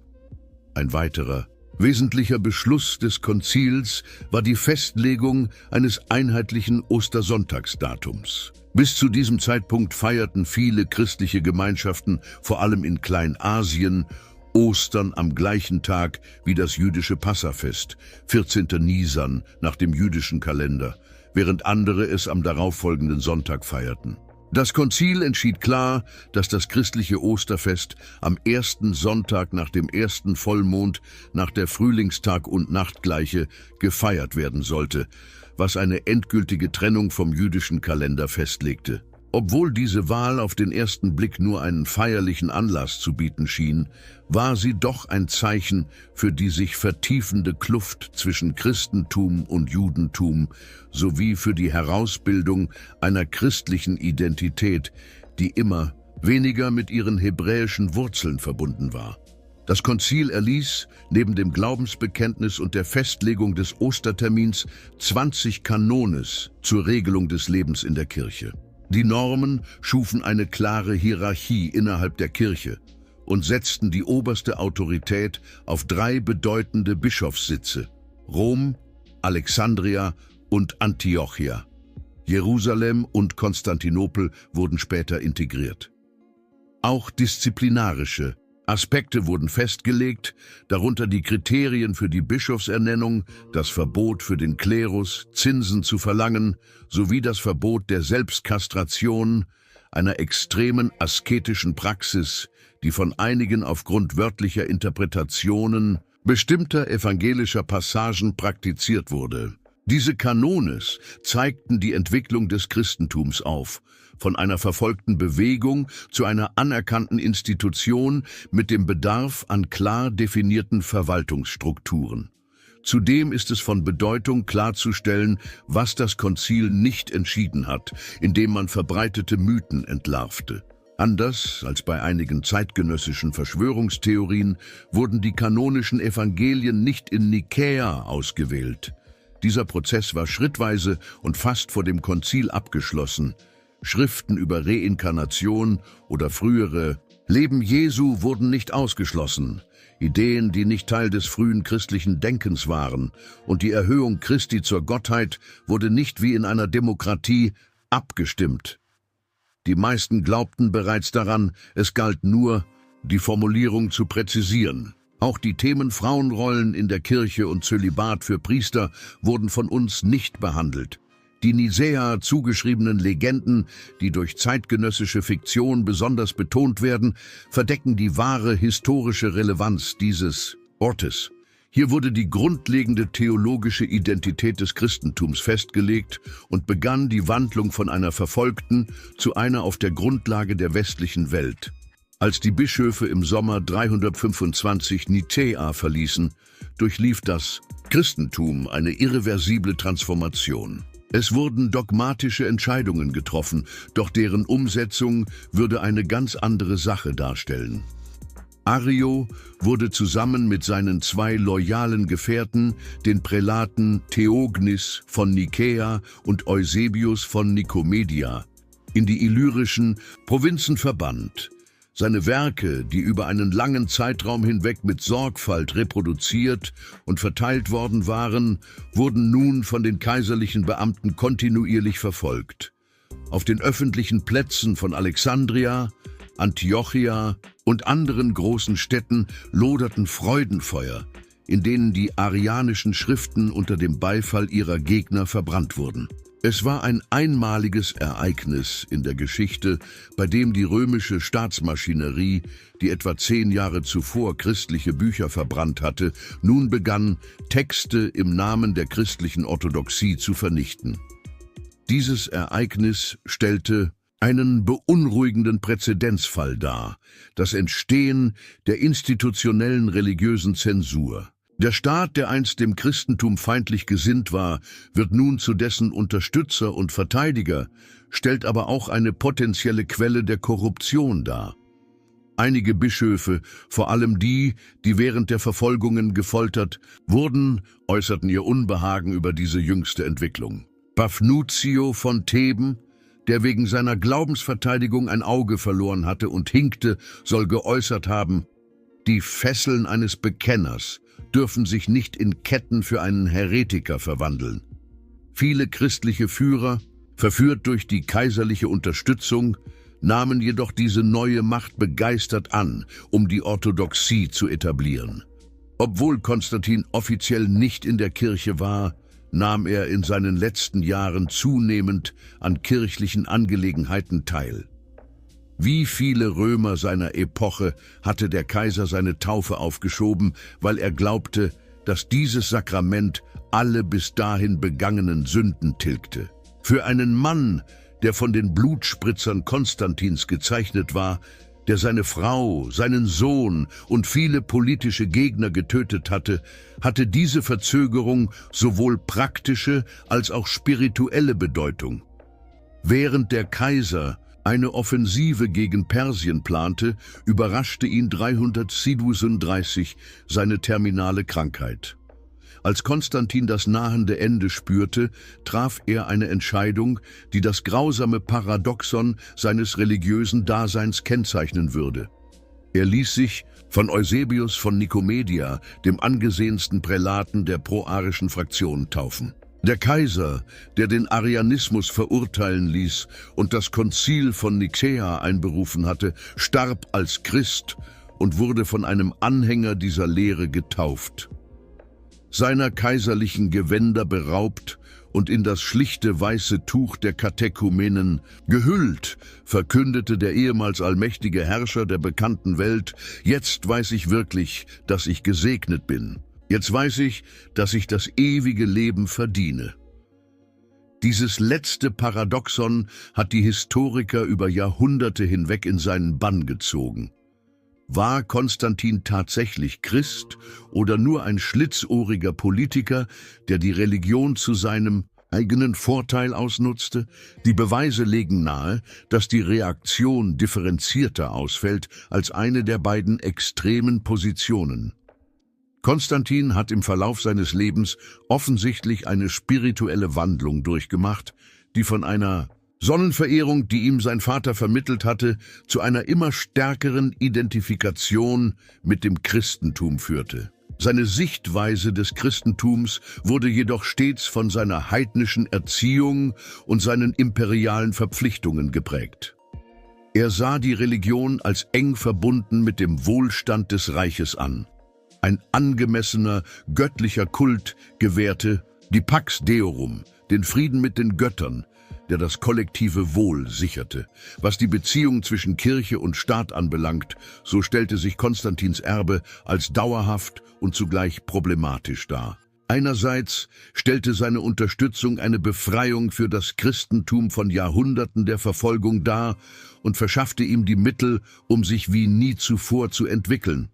Ein weiterer wesentlicher Beschluss des Konzils war die Festlegung eines einheitlichen Ostersonntagsdatums. Bis zu diesem Zeitpunkt feierten viele christliche Gemeinschaften, vor allem in Kleinasien, Ostern am gleichen Tag wie das jüdische Passafest, 14. Nisan nach dem jüdischen Kalender, während andere es am darauffolgenden Sonntag feierten. Das Konzil entschied klar, dass das christliche Osterfest am ersten Sonntag nach dem ersten Vollmond nach der Frühlingstag- und Nachtgleiche gefeiert werden sollte, was eine endgültige Trennung vom jüdischen Kalender festlegte. Obwohl diese Wahl auf den ersten Blick nur einen feierlichen Anlass zu bieten schien, war sie doch ein Zeichen für die sich vertiefende Kluft zwischen Christentum und Judentum sowie für die Herausbildung einer christlichen Identität, die immer weniger mit ihren hebräischen Wurzeln verbunden war. Das Konzil erließ, neben dem Glaubensbekenntnis und der Festlegung des Ostertermins, 20 Kanones zur Regelung des Lebens in der Kirche. Die Normen schufen eine klare Hierarchie innerhalb der Kirche und setzten die oberste Autorität auf 3 bedeutende Bischofssitze: Rom, Alexandria und Antiochia. Jerusalem und Konstantinopel wurden später integriert. Auch disziplinarische Aspekte wurden festgelegt, darunter die Kriterien für die Bischofsernennung, das Verbot für den Klerus, Zinsen zu verlangen, sowie das Verbot der Selbstkastration, einer extremen asketischen Praxis, die von einigen aufgrund wörtlicher Interpretationen bestimmter evangelischer Passagen praktiziert wurde. Diese Kanones zeigten die Entwicklung des Christentums auf, von einer verfolgten Bewegung zu einer anerkannten Institution mit dem Bedarf an klar definierten Verwaltungsstrukturen. Zudem ist es von Bedeutung klarzustellen, was das Konzil nicht entschieden hat, indem man verbreitete Mythen entlarvte. Anders als bei einigen zeitgenössischen Verschwörungstheorien wurden die kanonischen Evangelien nicht in Nikäa ausgewählt. Dieser Prozess war schrittweise und fast vor dem Konzil abgeschlossen. Schriften über Reinkarnation oder frühere Leben Jesu wurden nicht ausgeschlossen. Ideen, die nicht Teil des frühen christlichen Denkens waren, und die Erhöhung Christi zur Gottheit wurde nicht wie in einer Demokratie abgestimmt. Die meisten glaubten bereits daran, es galt nur, die Formulierung zu präzisieren. Auch die Themen Frauenrollen in der Kirche und Zölibat für Priester wurden von uns nicht behandelt. Die Nicäa zugeschriebenen Legenden, die durch zeitgenössische Fiktion besonders betont werden, verdecken die wahre historische Relevanz dieses Ortes. Hier wurde die grundlegende theologische Identität des Christentums festgelegt und begann die Wandlung von einer verfolgten zu einer auf der Grundlage der westlichen Welt. Als die Bischöfe im Sommer 325 Nicäa verließen, durchlief das Christentum eine irreversible Transformation. Es wurden dogmatische Entscheidungen getroffen, doch deren Umsetzung würde eine ganz andere Sache darstellen. Ario wurde zusammen mit seinen 2 loyalen Gefährten, den Prälaten Theognis von Nikäa und Eusebius von Nikomedia, in die illyrischen Provinzen verbannt. Seine Werke, die über einen langen Zeitraum hinweg mit Sorgfalt reproduziert und verteilt worden waren, wurden nun von den kaiserlichen Beamten kontinuierlich verfolgt. Auf den öffentlichen Plätzen von Alexandria, Antiochia und anderen großen Städten loderten Freudenfeuer, in denen die arianischen Schriften unter dem Beifall ihrer Gegner verbrannt wurden. Es war ein einmaliges Ereignis in der Geschichte, bei dem die römische Staatsmaschinerie, die etwa 10 Jahre zuvor christliche Bücher verbrannt hatte, nun begann, Texte im Namen der christlichen Orthodoxie zu vernichten. Dieses Ereignis stellte einen beunruhigenden Präzedenzfall dar, das Entstehen der institutionellen religiösen Zensur. Der Staat, der einst dem Christentum feindlich gesinnt war, wird nun zu dessen Unterstützer und Verteidiger, stellt aber auch eine potenzielle Quelle der Korruption dar. Einige Bischöfe, vor allem die, die während der Verfolgungen gefoltert wurden, äußerten ihr Unbehagen über diese jüngste Entwicklung. Paphnutio von Theben, der wegen seiner Glaubensverteidigung ein Auge verloren hatte und hinkte, soll geäußert haben: Die Fesseln eines Bekenners dürfen sich nicht in Ketten für einen Heretiker verwandeln. Viele christliche Führer, verführt durch die kaiserliche Unterstützung, nahmen jedoch diese neue Macht begeistert an, um die Orthodoxie zu etablieren. Obwohl Konstantin offiziell nicht in der Kirche war, nahm er in seinen letzten Jahren zunehmend an kirchlichen Angelegenheiten teil. Wie viele Römer seiner Epoche hatte der Kaiser seine Taufe aufgeschoben, weil er glaubte, dass dieses Sakrament alle bis dahin begangenen Sünden tilgte. Für einen Mann, der von den Blutspritzern Konstantins gezeichnet war, der seine Frau, seinen Sohn und viele politische Gegner getötet hatte, hatte diese Verzögerung sowohl praktische als auch spirituelle Bedeutung. Während der Kaiser eine Offensive gegen Persien plante, überraschte ihn 337 seine terminale Krankheit. Als Konstantin das nahende Ende spürte, traf er eine Entscheidung, die das grausame Paradoxon seines religiösen Daseins kennzeichnen würde. Er ließ sich von Eusebius von Nikomedia, dem angesehensten Prälaten der proarischen Fraktion, taufen. Der Kaiser, der den Arianismus verurteilen ließ und das Konzil von Nikäa einberufen hatte, starb als Christ und wurde von einem Anhänger dieser Lehre getauft. Seiner kaiserlichen Gewänder beraubt und in das schlichte weiße Tuch der Katechumen gehüllt, verkündete der ehemals allmächtige Herrscher der bekannten Welt: Jetzt weiß ich wirklich, dass ich gesegnet bin. Jetzt weiß ich, dass ich das ewige Leben verdiene. Dieses letzte Paradoxon hat die Historiker über Jahrhunderte hinweg in seinen Bann gezogen. War Konstantin tatsächlich Christ oder nur ein schlitzohriger Politiker, der die Religion zu seinem eigenen Vorteil ausnutzte? Die Beweise legen nahe, dass die Reaktion differenzierter ausfällt als eine der beiden extremen Positionen. Konstantin hat im Verlauf seines Lebens offensichtlich eine spirituelle Wandlung durchgemacht, die von einer Sonnenverehrung, die ihm sein Vater vermittelt hatte, zu einer immer stärkeren Identifikation mit dem Christentum führte. Seine Sichtweise des Christentums wurde jedoch stets von seiner heidnischen Erziehung und seinen imperialen Verpflichtungen geprägt. Er sah die Religion als eng verbunden mit dem Wohlstand des Reiches an. Ein angemessener, göttlicher Kult gewährte die Pax Deorum, den Frieden mit den Göttern, der das kollektive Wohl sicherte. Was die Beziehung zwischen Kirche und Staat anbelangt, so stellte sich Konstantins Erbe als dauerhaft und zugleich problematisch dar. Einerseits stellte seine Unterstützung eine Befreiung für das Christentum von Jahrhunderten der Verfolgung dar und verschaffte ihm die Mittel, um sich wie nie zuvor zu entwickeln.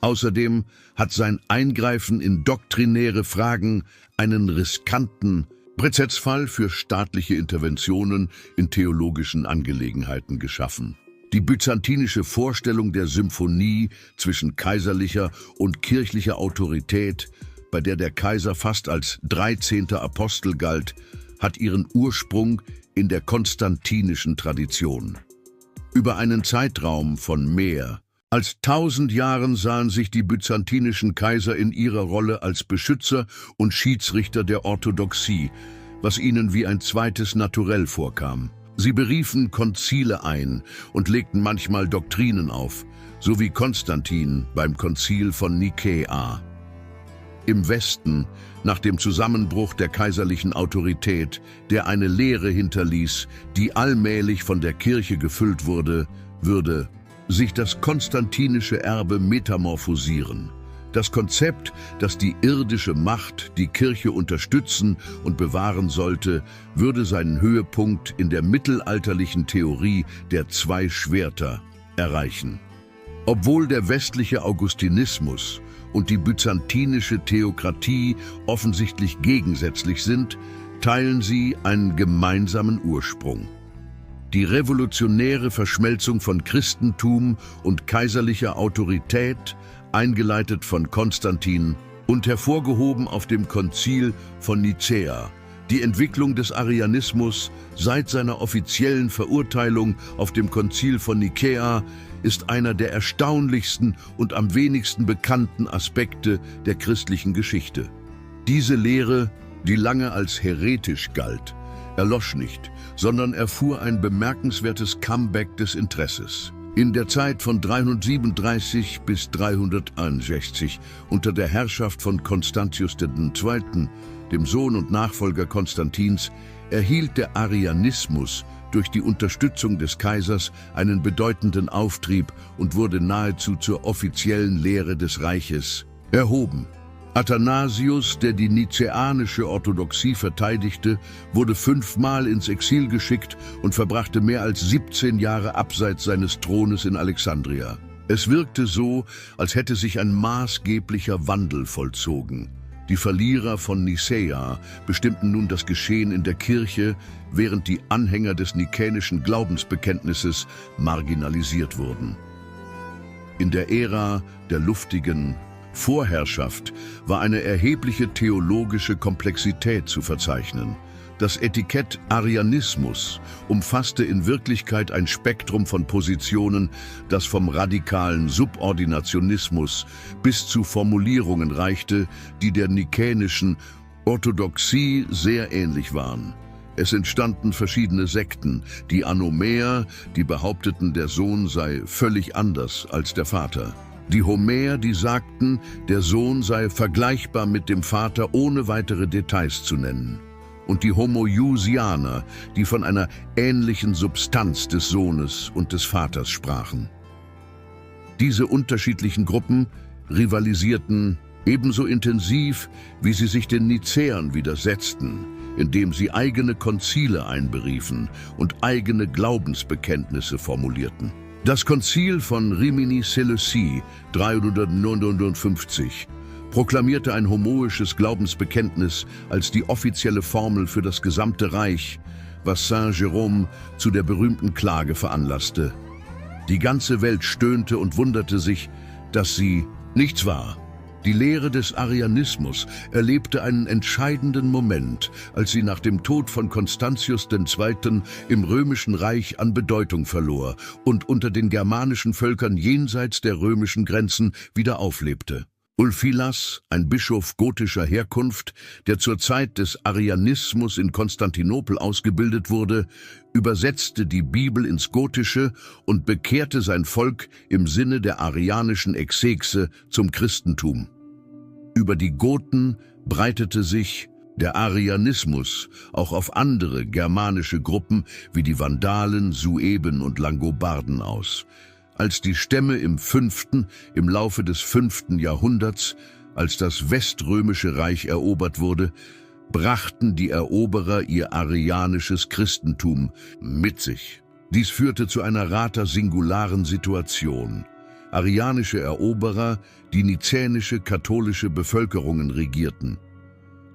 Außerdem hat sein Eingreifen in doktrinäre Fragen einen riskanten Präzedenzfall für staatliche Interventionen in theologischen Angelegenheiten geschaffen. Die byzantinische Vorstellung der Symphonie zwischen kaiserlicher und kirchlicher Autorität, bei der der Kaiser fast als 13. Apostel galt, hat ihren Ursprung in der konstantinischen Tradition. Über einen Zeitraum von mehr als 1000 Jahren sahen sich die byzantinischen Kaiser in ihrer Rolle als Beschützer und Schiedsrichter der Orthodoxie, was ihnen wie ein zweites Naturell vorkam. Sie beriefen Konzile ein und legten manchmal Doktrinen auf, so wie Konstantin beim Konzil von Nikäa. Im Westen, nach dem Zusammenbruch der kaiserlichen Autorität, der eine Lehre hinterließ, die allmählich von der Kirche gefüllt wurde, würde sich das konstantinische Erbe metamorphosieren. Das Konzept, dass die irdische Macht die Kirche unterstützen und bewahren sollte, würde seinen Höhepunkt in der mittelalterlichen Theorie der zwei Schwerter erreichen. Obwohl der westliche Augustinismus und die byzantinische Theokratie offensichtlich gegensätzlich sind, teilen sie einen gemeinsamen Ursprung. Die revolutionäre Verschmelzung von Christentum und kaiserlicher Autorität, eingeleitet von Konstantin und hervorgehoben auf dem Konzil von Nicäa. Die Entwicklung des Arianismus seit seiner offiziellen Verurteilung auf dem Konzil von Nikäa ist einer der erstaunlichsten und am wenigsten bekannten Aspekte der christlichen Geschichte. Diese Lehre, die lange als heretisch galt, erlosch nicht, sondern erfuhr ein bemerkenswertes Comeback des Interesses. In der Zeit von 337 bis 361 unter der Herrschaft von Constantius II., dem Sohn und Nachfolger Konstantins, erhielt der Arianismus durch die Unterstützung des Kaisers einen bedeutenden Auftrieb und wurde nahezu zur offiziellen Lehre des Reiches erhoben. Athanasius, der die nizäanische Orthodoxie verteidigte, wurde 5-mal ins Exil geschickt und verbrachte mehr als 17 Jahre abseits seines Thrones in Alexandria. Es wirkte so, als hätte sich ein maßgeblicher Wandel vollzogen. Die Verlierer von Nicaea bestimmten nun das Geschehen in der Kirche, während die Anhänger des nikäischen Glaubensbekenntnisses marginalisiert wurden. In der Ära der luftigen Vorherrschaft war eine erhebliche theologische Komplexität zu verzeichnen. Das Etikett Arianismus umfasste in Wirklichkeit ein Spektrum von Positionen, das vom radikalen Subordinationismus bis zu Formulierungen reichte, die der nikäischen Orthodoxie sehr ähnlich waren. Es entstanden verschiedene Sekten, die Anomäer, die behaupteten, der Sohn sei völlig anders als der Vater. Die Homäer, die sagten, der Sohn sei vergleichbar mit dem Vater, ohne weitere Details zu nennen. Und die Homoiousianer, die von einer ähnlichen Substanz des Sohnes und des Vaters sprachen. Diese unterschiedlichen Gruppen rivalisierten ebenso intensiv, wie sie sich den Nizäern widersetzten, indem sie eigene Konzile einberiefen und eigene Glaubensbekenntnisse formulierten. Das Konzil von Rimini Seleuci 359 proklamierte ein homoisches Glaubensbekenntnis als die offizielle Formel für das gesamte Reich, was Saint Jérôme zu der berühmten Klage veranlasste. Die ganze Welt stöhnte und wunderte sich, dass sie nichts war. Die Lehre des Arianismus erlebte einen entscheidenden Moment, als sie nach dem Tod von Constantius II. Im Römischen Reich an Bedeutung verlor und unter den germanischen Völkern jenseits der römischen Grenzen wieder auflebte. Ulfilas, ein Bischof gotischer Herkunft, der zur Zeit des Arianismus in Konstantinopel ausgebildet wurde, übersetzte die Bibel ins Gotische und bekehrte sein Volk im Sinne der arianischen Exegese zum Christentum. Über die Goten breitete sich der Arianismus auch auf andere germanische Gruppen wie die Vandalen, Sueben und Langobarden aus. Als die Stämme im Laufe des 5. Jahrhunderts, als das Weströmische Reich erobert wurde, brachten die Eroberer ihr arianisches Christentum mit sich. Dies führte zu einer rata-singularen Situation. Arianische Eroberer, die nizänische katholische Bevölkerungen regierten.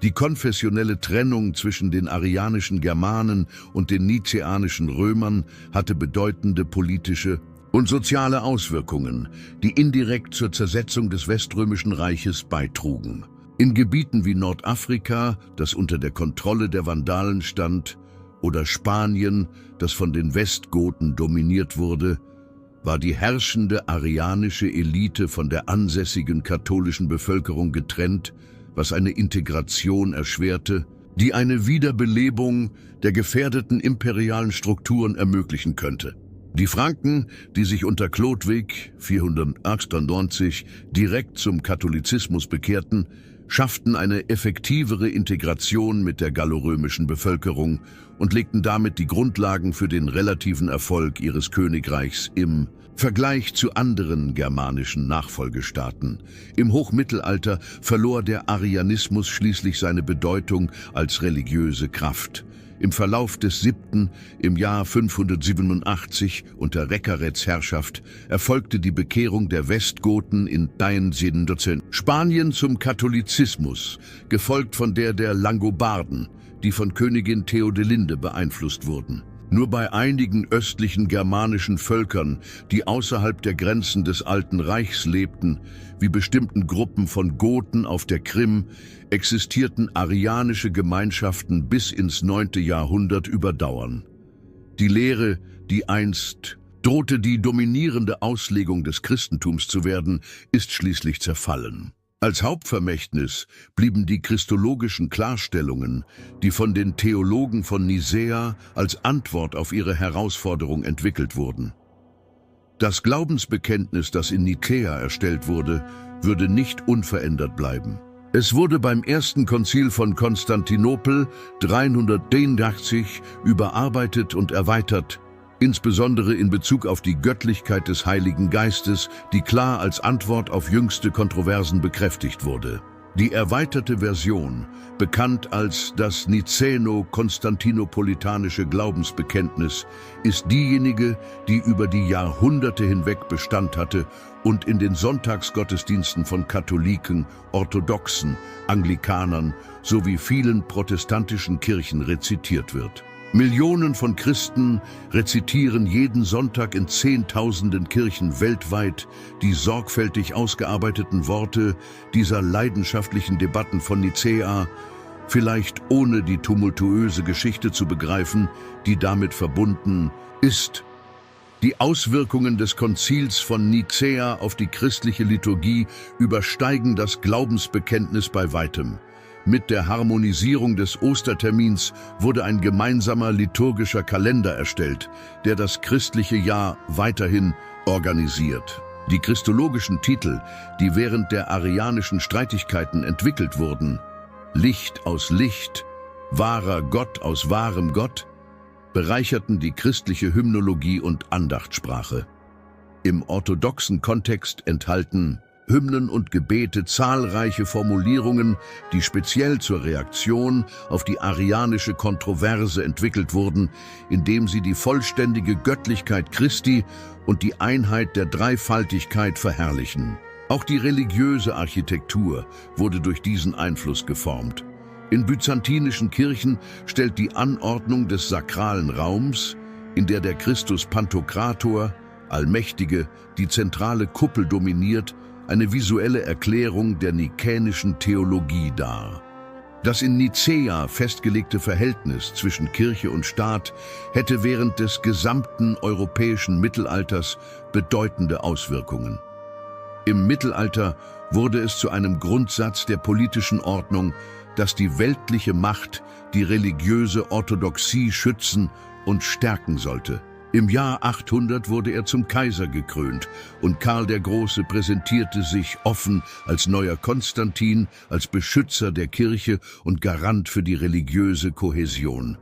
Die konfessionelle Trennung zwischen den arianischen Germanen und den nizäanischen Römern hatte bedeutende politische und soziale Auswirkungen, die indirekt zur Zersetzung des Weströmischen Reiches beitrugen. In Gebieten wie Nordafrika, das unter der Kontrolle der Vandalen stand, oder Spanien, das von den Westgoten dominiert wurde, war die herrschende arianische Elite von der ansässigen katholischen Bevölkerung getrennt, was eine Integration erschwerte, die eine Wiederbelebung der gefährdeten imperialen Strukturen ermöglichen könnte. Die Franken, die sich unter Chlodwig 498 direkt zum Katholizismus bekehrten, schafften eine effektivere Integration mit der gallorömischen Bevölkerung und legten damit die Grundlagen für den relativen Erfolg ihres Königreichs im Vergleich zu anderen germanischen Nachfolgestaaten. Im Hochmittelalter verlor der Arianismus schließlich seine Bedeutung als religiöse Kraft. Im Verlauf des 7. im Jahr 587 unter Rekarets Herrschaft erfolgte die Bekehrung der Westgoten in Spanien zum Katholizismus, gefolgt von der Langobarden, die von Königin Theodelinde beeinflusst wurden. Nur bei einigen östlichen germanischen Völkern, die außerhalb der Grenzen des Alten Reichs lebten, wie bestimmten Gruppen von Goten auf der Krim, existierten arianische Gemeinschaften bis ins 9. Jahrhundert überdauern. Die Lehre, die einst drohte, die dominierende Auslegung des Christentums zu werden, ist schließlich zerfallen. Als Hauptvermächtnis blieben die christologischen Klarstellungen, die von den Theologen von Nicäa als Antwort auf ihre Herausforderung entwickelt wurden. Das Glaubensbekenntnis, das in Nikäa erstellt wurde, würde nicht unverändert bleiben. Es wurde beim ersten Konzil von Konstantinopel 383 überarbeitet und erweitert, insbesondere in Bezug auf die Göttlichkeit des Heiligen Geistes, die klar als Antwort auf jüngste Kontroversen bekräftigt wurde. Die erweiterte Version, bekannt als das Nicäno-Konstantinopolitanische Glaubensbekenntnis, ist diejenige, die über die Jahrhunderte hinweg Bestand hatte und in den Sonntagsgottesdiensten von Katholiken, Orthodoxen, Anglikanern sowie vielen protestantischen Kirchen rezitiert wird. Millionen von Christen rezitieren jeden Sonntag in Zehntausenden Kirchen weltweit die sorgfältig ausgearbeiteten Worte dieser leidenschaftlichen Debatten von Nicäa, vielleicht ohne die tumultuöse Geschichte zu begreifen, die damit verbunden ist. Die Auswirkungen des Konzils von Nicäa auf die christliche Liturgie übersteigen das Glaubensbekenntnis bei weitem. Mit der Harmonisierung des Ostertermins wurde ein gemeinsamer liturgischer Kalender erstellt, der das christliche Jahr weiterhin organisiert. Die christologischen Titel, die während der arianischen Streitigkeiten entwickelt wurden, Licht aus Licht, wahrer Gott aus wahrem Gott, bereicherten die christliche Hymnologie und Andachtssprache. Im orthodoxen Kontext enthalten Hymnen und Gebete zahlreiche Formulierungen, die speziell zur Reaktion auf die arianische Kontroverse entwickelt wurden, indem sie die vollständige Göttlichkeit Christi und die Einheit der Dreifaltigkeit verherrlichen. Auch die religiöse Architektur wurde durch diesen Einfluss geformt. In byzantinischen Kirchen stellt die Anordnung des sakralen Raums, in der der Christus Pantokrator, Allmächtige, die zentrale Kuppel dominiert, eine visuelle Erklärung der nikäischen Theologie dar. Das in Nicäa festgelegte Verhältnis zwischen Kirche und Staat hätte während des gesamten europäischen Mittelalters bedeutende Auswirkungen. Im Mittelalter wurde es zu einem Grundsatz der politischen Ordnung, dass die weltliche Macht die religiöse Orthodoxie schützen und stärken sollte. Im Jahr 800 wurde er zum Kaiser gekrönt und Karl der Große präsentierte sich offen als neuer Konstantin, als Beschützer der Kirche und Garant für die religiöse Kohäsion.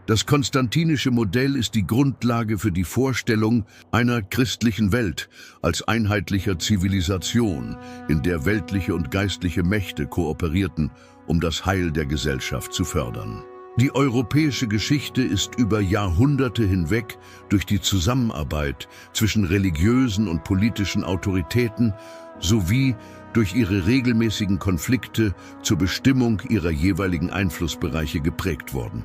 Das konstantinische Modell ist die Grundlage für die Vorstellung einer christlichen Welt als einheitlicher Zivilisation, in der weltliche und geistliche Mächte kooperierten, um das Heil der Gesellschaft zu fördern. Die europäische Geschichte ist über Jahrhunderte hinweg durch die Zusammenarbeit zwischen religiösen und politischen Autoritäten sowie durch ihre regelmäßigen Konflikte zur Bestimmung ihrer jeweiligen Einflussbereiche geprägt worden.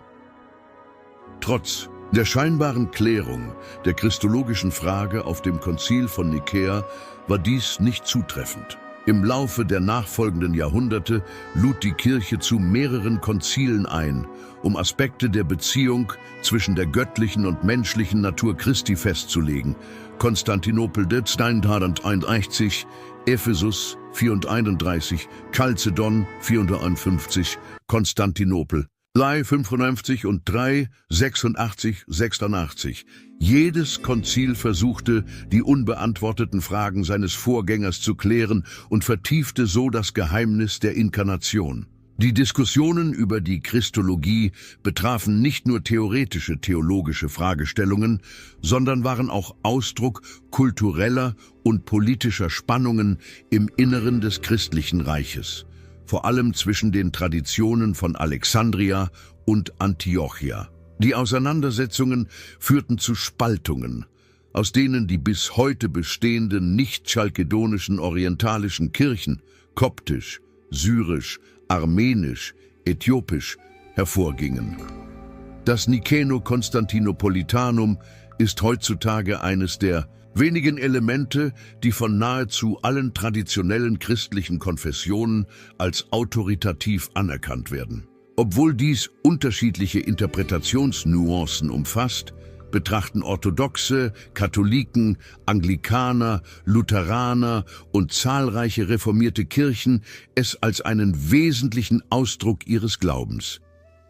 Trotz der scheinbaren Klärung der christologischen Frage auf dem Konzil von Nikäa war dies nicht zutreffend. Im Laufe der nachfolgenden Jahrhunderte lud die Kirche zu mehreren Konzilen ein, um Aspekte der Beziehung zwischen der göttlichen und menschlichen Natur Christi festzulegen. Konstantinopel 381, Ephesus 431, Chalcedon 451, Konstantinopel 395 und 386. Jedes Konzil versuchte, die unbeantworteten Fragen seines Vorgängers zu klären und vertiefte so das Geheimnis der Inkarnation. Die Diskussionen über die Christologie betrafen nicht nur theoretische theologische Fragestellungen, sondern waren auch Ausdruck kultureller und politischer Spannungen im Inneren des christlichen Reiches, vor allem zwischen den Traditionen von Alexandria und Antiochia. Die Auseinandersetzungen führten zu Spaltungen, aus denen die bis heute bestehenden nicht-chalkedonischen orientalischen Kirchen, koptisch, syrisch, armenisch, äthiopisch, hervorgingen. Das Nicäno-Konstantinopolitanum ist heutzutage eines der wenigen Elemente, die von nahezu allen traditionellen christlichen Konfessionen als autoritativ anerkannt werden. Obwohl dies unterschiedliche Interpretationsnuancen umfasst, betrachten Orthodoxe, Katholiken, Anglikaner, Lutheraner und zahlreiche reformierte Kirchen es als einen wesentlichen Ausdruck ihres Glaubens.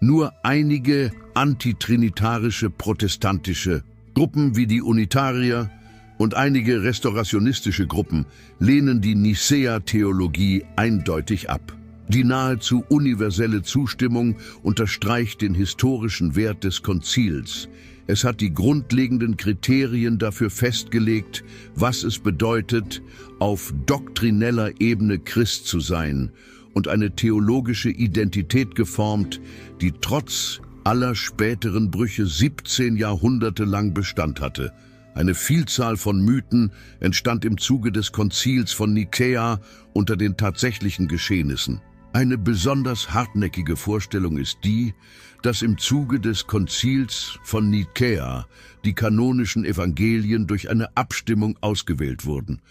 Nur einige antitrinitarische protestantische Gruppen wie die Unitarier und einige restaurationistische Gruppen lehnen die Nicäa-Theologie eindeutig ab. Die nahezu universelle Zustimmung unterstreicht den historischen Wert des Konzils. Es hat die grundlegenden Kriterien dafür festgelegt, was es bedeutet, auf doktrineller Ebene Christ zu sein, und eine theologische Identität geformt, die trotz aller späteren Brüche 17 Jahrhunderte lang Bestand hatte. Eine Vielzahl von Mythen entstand im Zuge des Konzils von Nikäa unter den tatsächlichen Geschehnissen. Eine besonders hartnäckige Vorstellung ist die, dass im Zuge des Konzils von Nikäa die kanonischen Evangelien durch eine Abstimmung ausgewählt wurden,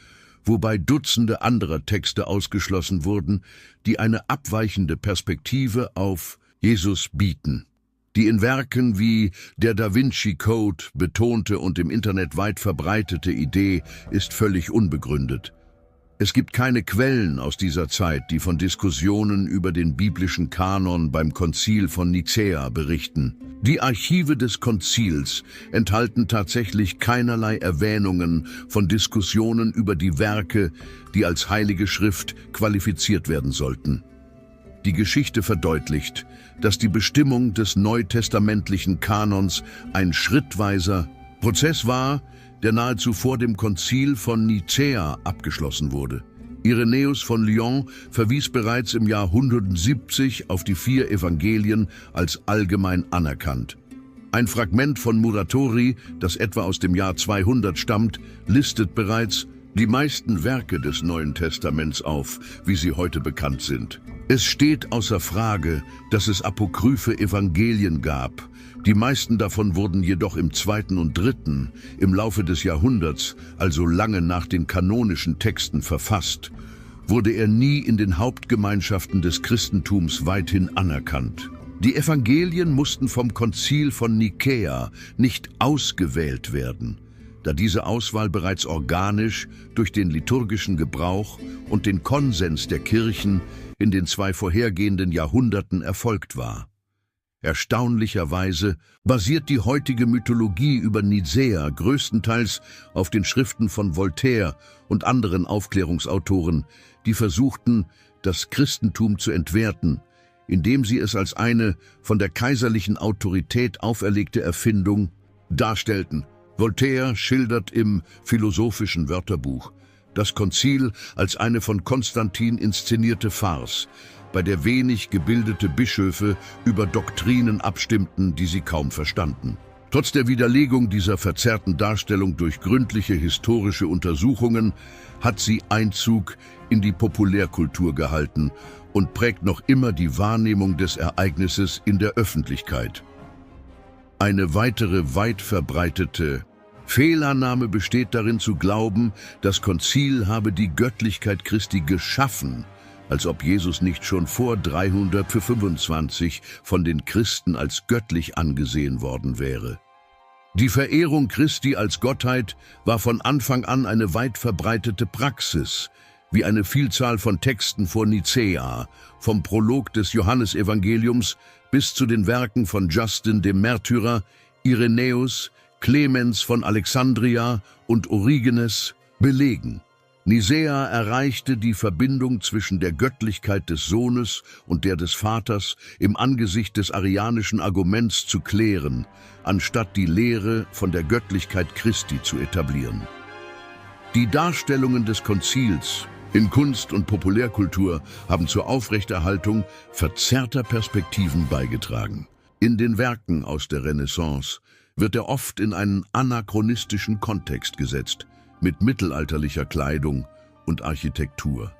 wobei Dutzende anderer Texte ausgeschlossen wurden, die eine abweichende Perspektive auf Jesus bieten. Die in Werken wie der Da Vinci Code betonte und im Internet weit verbreitete Idee ist völlig unbegründet. Es gibt keine Quellen aus dieser Zeit, die von Diskussionen über den biblischen Kanon beim Konzil von Nicäa berichten. Die Archive des Konzils enthalten tatsächlich keinerlei Erwähnungen von Diskussionen über die Werke, die als Heilige Schrift qualifiziert werden sollten. Die Geschichte verdeutlicht, dass die Bestimmung des neutestamentlichen Kanons ein schrittweiser Prozess war, der nahezu vor dem Konzil von Nicäa abgeschlossen wurde. Irenäus von Lyon verwies bereits im Jahr 170 auf die 4 Evangelien als allgemein anerkannt. Ein Fragment von Muratori, das etwa aus dem Jahr 200 stammt, listet bereits die meisten Werke des Neuen Testaments auf, wie sie heute bekannt sind. Es steht außer Frage, dass es apokryphe Evangelien gab. Die meisten davon wurden jedoch im 2. und 3. im Laufe des Jahrhunderts, also lange nach den kanonischen Texten verfasst, wurde er nie in den Hauptgemeinschaften des Christentums weithin anerkannt. Die Evangelien mussten vom Konzil von Nikäa nicht ausgewählt werden, da diese Auswahl bereits organisch durch den liturgischen Gebrauch und den Konsens der Kirchen in den 2 vorhergehenden Jahrhunderten erfolgt war. Erstaunlicherweise basiert die heutige Mythologie über Nicäa größtenteils auf den Schriften von Voltaire und anderen Aufklärungsautoren, die versuchten, das Christentum zu entwerten, indem sie es als eine von der kaiserlichen Autorität auferlegte Erfindung darstellten. Voltaire schildert im Philosophischen Wörterbuch das Konzil als eine von Konstantin inszenierte Farce, bei der wenig gebildete Bischöfe über Doktrinen abstimmten, die sie kaum verstanden. Trotz der Widerlegung dieser verzerrten Darstellung durch gründliche historische Untersuchungen hat sie Einzug in die Populärkultur gehalten und prägt noch immer die Wahrnehmung des Ereignisses in der Öffentlichkeit. Eine weitere weit verbreitete Fehlannahme besteht darin zu glauben, das Konzil habe die Göttlichkeit Christi geschaffen, als ob Jesus nicht schon vor 325 von den Christen als göttlich angesehen worden wäre. Die Verehrung Christi als Gottheit war von Anfang an eine weit verbreitete Praxis, wie eine Vielzahl von Texten vor Nicäa, vom Prolog des Johannesevangeliums bis zu den Werken von Justin dem Märtyrer, Irenäus, Clemens von Alexandria und Origenes belegen. Nicäa erreichte die Verbindung zwischen der Göttlichkeit des Sohnes und der des Vaters im Angesicht des arianischen Arguments zu klären, anstatt die Lehre von der Göttlichkeit Christi zu etablieren. Die Darstellungen des Konzils in Kunst und Populärkultur haben zur Aufrechterhaltung verzerrter Perspektiven beigetragen. In den Werken aus der Renaissance wird er oft in einen anachronistischen Kontext gesetzt, mit mittelalterlicher Kleidung und Architektur.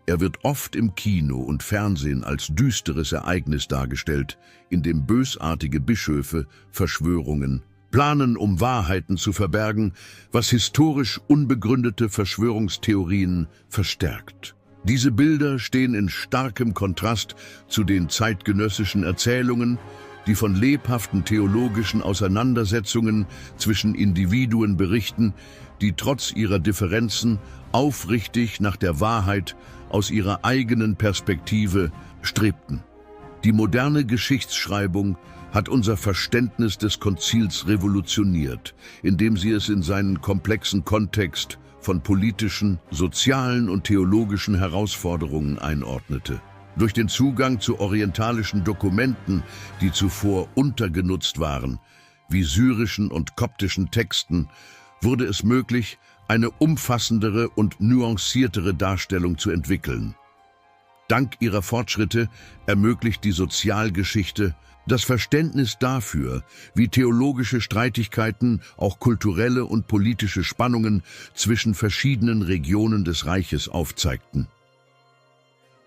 Er wird oft im Kino und Fernsehen als düsteres Ereignis dargestellt, in dem bösartige Bischöfe Verschwörungen planen, um Wahrheiten zu verbergen, was historisch unbegründete Verschwörungstheorien verstärkt. Diese Bilder stehen in starkem Kontrast zu den zeitgenössischen Erzählungen, die von lebhaften theologischen Auseinandersetzungen zwischen Individuen berichten, die trotz ihrer Differenzen aufrichtig nach der Wahrheit aus ihrer eigenen Perspektive strebten. Die moderne Geschichtsschreibung hat unser Verständnis des Konzils revolutioniert, indem sie es in seinen komplexen Kontext von politischen, sozialen und theologischen Herausforderungen einordnete. Durch den Zugang zu orientalischen Dokumenten, die zuvor untergenutzt waren, wie syrischen und koptischen Texten, wurde es möglich, eine umfassendere und nuanciertere Darstellung zu entwickeln. Dank ihrer Fortschritte ermöglicht die Sozialgeschichte das Verständnis dafür, wie theologische Streitigkeiten auch kulturelle und politische Spannungen zwischen verschiedenen Regionen des Reiches aufzeigten.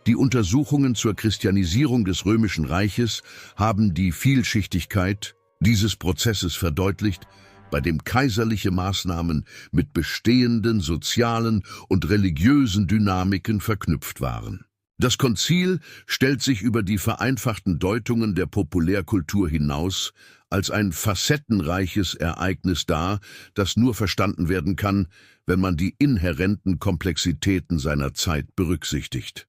Die Untersuchungen zur Christianisierung des Römischen Reiches haben die Vielschichtigkeit dieses Prozesses verdeutlicht, bei dem kaiserliche Maßnahmen mit bestehenden sozialen und religiösen Dynamiken verknüpft waren. Das Konzil stellt sich über die vereinfachten Deutungen der Populärkultur hinaus als ein facettenreiches Ereignis dar, das nur verstanden werden kann, wenn man die inhärenten Komplexitäten seiner Zeit berücksichtigt.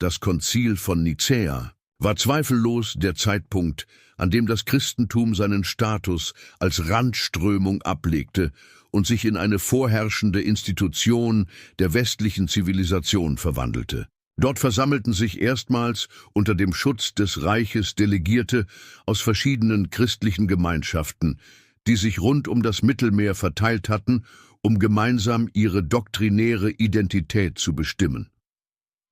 Das Konzil von Nicäa war zweifellos der Zeitpunkt, an dem das Christentum seinen Status als Randströmung ablegte und sich in eine vorherrschende Institution der westlichen Zivilisation verwandelte. Dort versammelten sich erstmals unter dem Schutz des Reiches Delegierte aus verschiedenen christlichen Gemeinschaften, die sich rund um das Mittelmeer verteilt hatten, um gemeinsam ihre doktrinäre Identität zu bestimmen.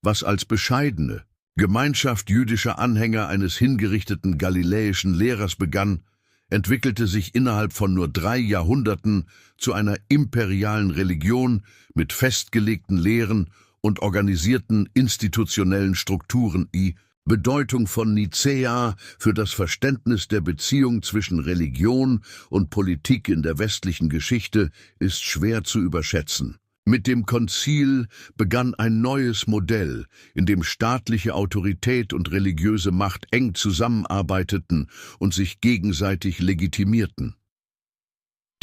Was als bescheidene Gemeinschaft jüdischer Anhänger eines hingerichteten galiläischen Lehrers begann, entwickelte sich innerhalb von nur 3 Jahrhunderten zu einer imperialen Religion mit festgelegten Lehren und organisierten institutionellen Strukturen. Die Bedeutung von Nicäa für das Verständnis der Beziehung zwischen Religion und Politik in der westlichen Geschichte ist schwer zu überschätzen. Mit dem Konzil begann ein neues Modell, in dem staatliche Autorität und religiöse Macht eng zusammenarbeiteten und sich gegenseitig legitimierten.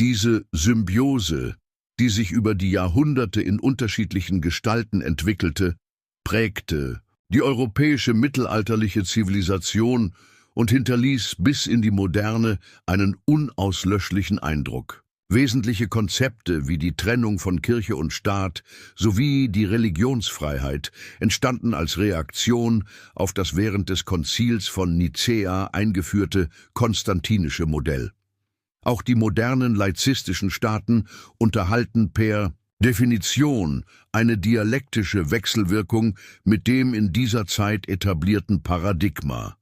Diese Symbiose, die sich über die Jahrhunderte in unterschiedlichen Gestalten entwickelte, prägte die europäische mittelalterliche Zivilisation und hinterließ bis in die Moderne einen unauslöschlichen Eindruck. Wesentliche Konzepte wie die Trennung von Kirche und Staat sowie die Religionsfreiheit entstanden als Reaktion auf das während des Konzils von Nicäa eingeführte konstantinische Modell. Auch die modernen laizistischen Staaten unterhalten per Definition eine dialektische Wechselwirkung mit dem in dieser Zeit etablierten Paradigma.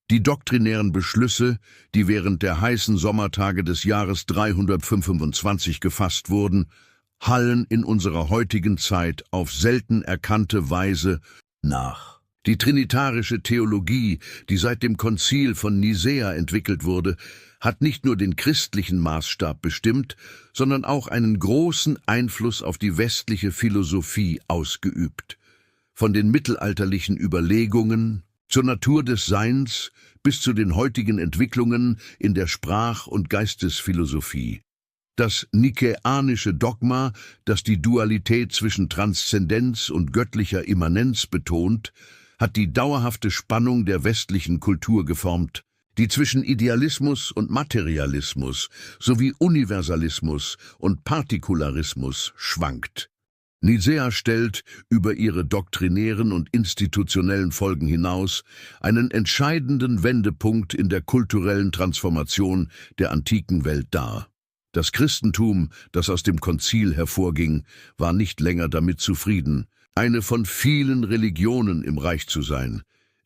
Die doktrinären Beschlüsse, die während der heißen Sommertage des Jahres 325 gefasst wurden, hallen in unserer heutigen Zeit auf selten erkannte Weise nach. Die trinitarische Theologie, die seit dem Konzil von Nicäa entwickelt wurde, hat nicht nur den christlichen Maßstab bestimmt, sondern auch einen großen Einfluss auf die westliche Philosophie ausgeübt. Von den mittelalterlichen Überlegungen zur Natur des Seins bis zu den heutigen Entwicklungen in der Sprach- und Geistesphilosophie. Das nikäanische Dogma, das die Dualität zwischen Transzendenz und göttlicher Immanenz betont, hat die dauerhafte Spannung der westlichen Kultur geformt, die zwischen Idealismus und Materialismus sowie Universalismus und Partikularismus schwankt. Nicäa stellt über ihre doktrinären und institutionellen Folgen hinaus einen entscheidenden Wendepunkt in der kulturellen Transformation der antiken Welt dar. Das Christentum, das aus dem Konzil hervorging, war nicht länger damit zufrieden, eine von vielen Religionen im Reich zu sein.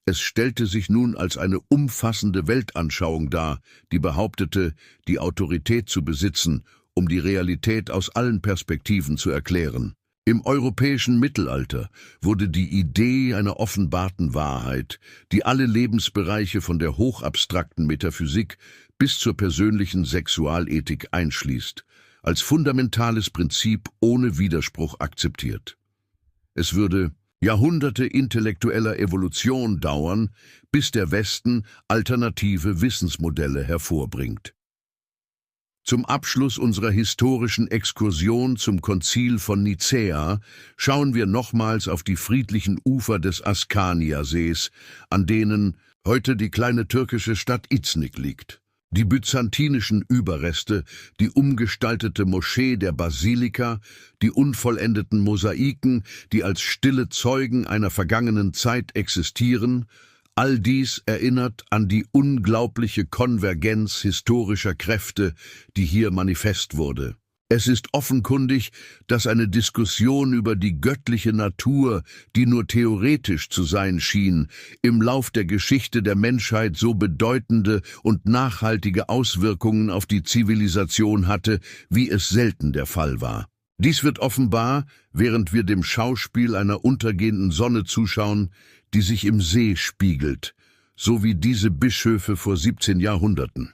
Es stellte sich nun als eine umfassende Weltanschauung dar, die behauptete, die Autorität zu besitzen, um die Realität aus allen Perspektiven zu erklären. Im europäischen Mittelalter wurde die Idee einer offenbarten Wahrheit, die alle Lebensbereiche von der hochabstrakten Metaphysik bis zur persönlichen Sexualethik einschließt, als fundamentales Prinzip ohne Widerspruch akzeptiert. Es würde Jahrhunderte intellektueller Evolution dauern, bis der Westen alternative Wissensmodelle hervorbringt. Zum Abschluss unserer historischen Exkursion zum Konzil von Nicäa schauen wir nochmals auf die friedlichen Ufer des Askaniasees, an denen heute die kleine türkische Stadt Iznik liegt. Die byzantinischen Überreste, die umgestaltete Moschee der Basilika, die unvollendeten Mosaiken, die als stille Zeugen einer vergangenen Zeit existieren, all dies erinnert an die unglaubliche Konvergenz historischer Kräfte, die hier manifest wurde. Es ist offenkundig, dass eine Diskussion über die göttliche Natur, die nur theoretisch zu sein schien, im Lauf der Geschichte der Menschheit so bedeutende und nachhaltige Auswirkungen auf die Zivilisation hatte, wie es selten der Fall war. Dies wird offenbar, während wir dem Schauspiel einer untergehenden Sonne zuschauen, die sich im See spiegelt, so wie diese Bischöfe vor 17 Jahrhunderten.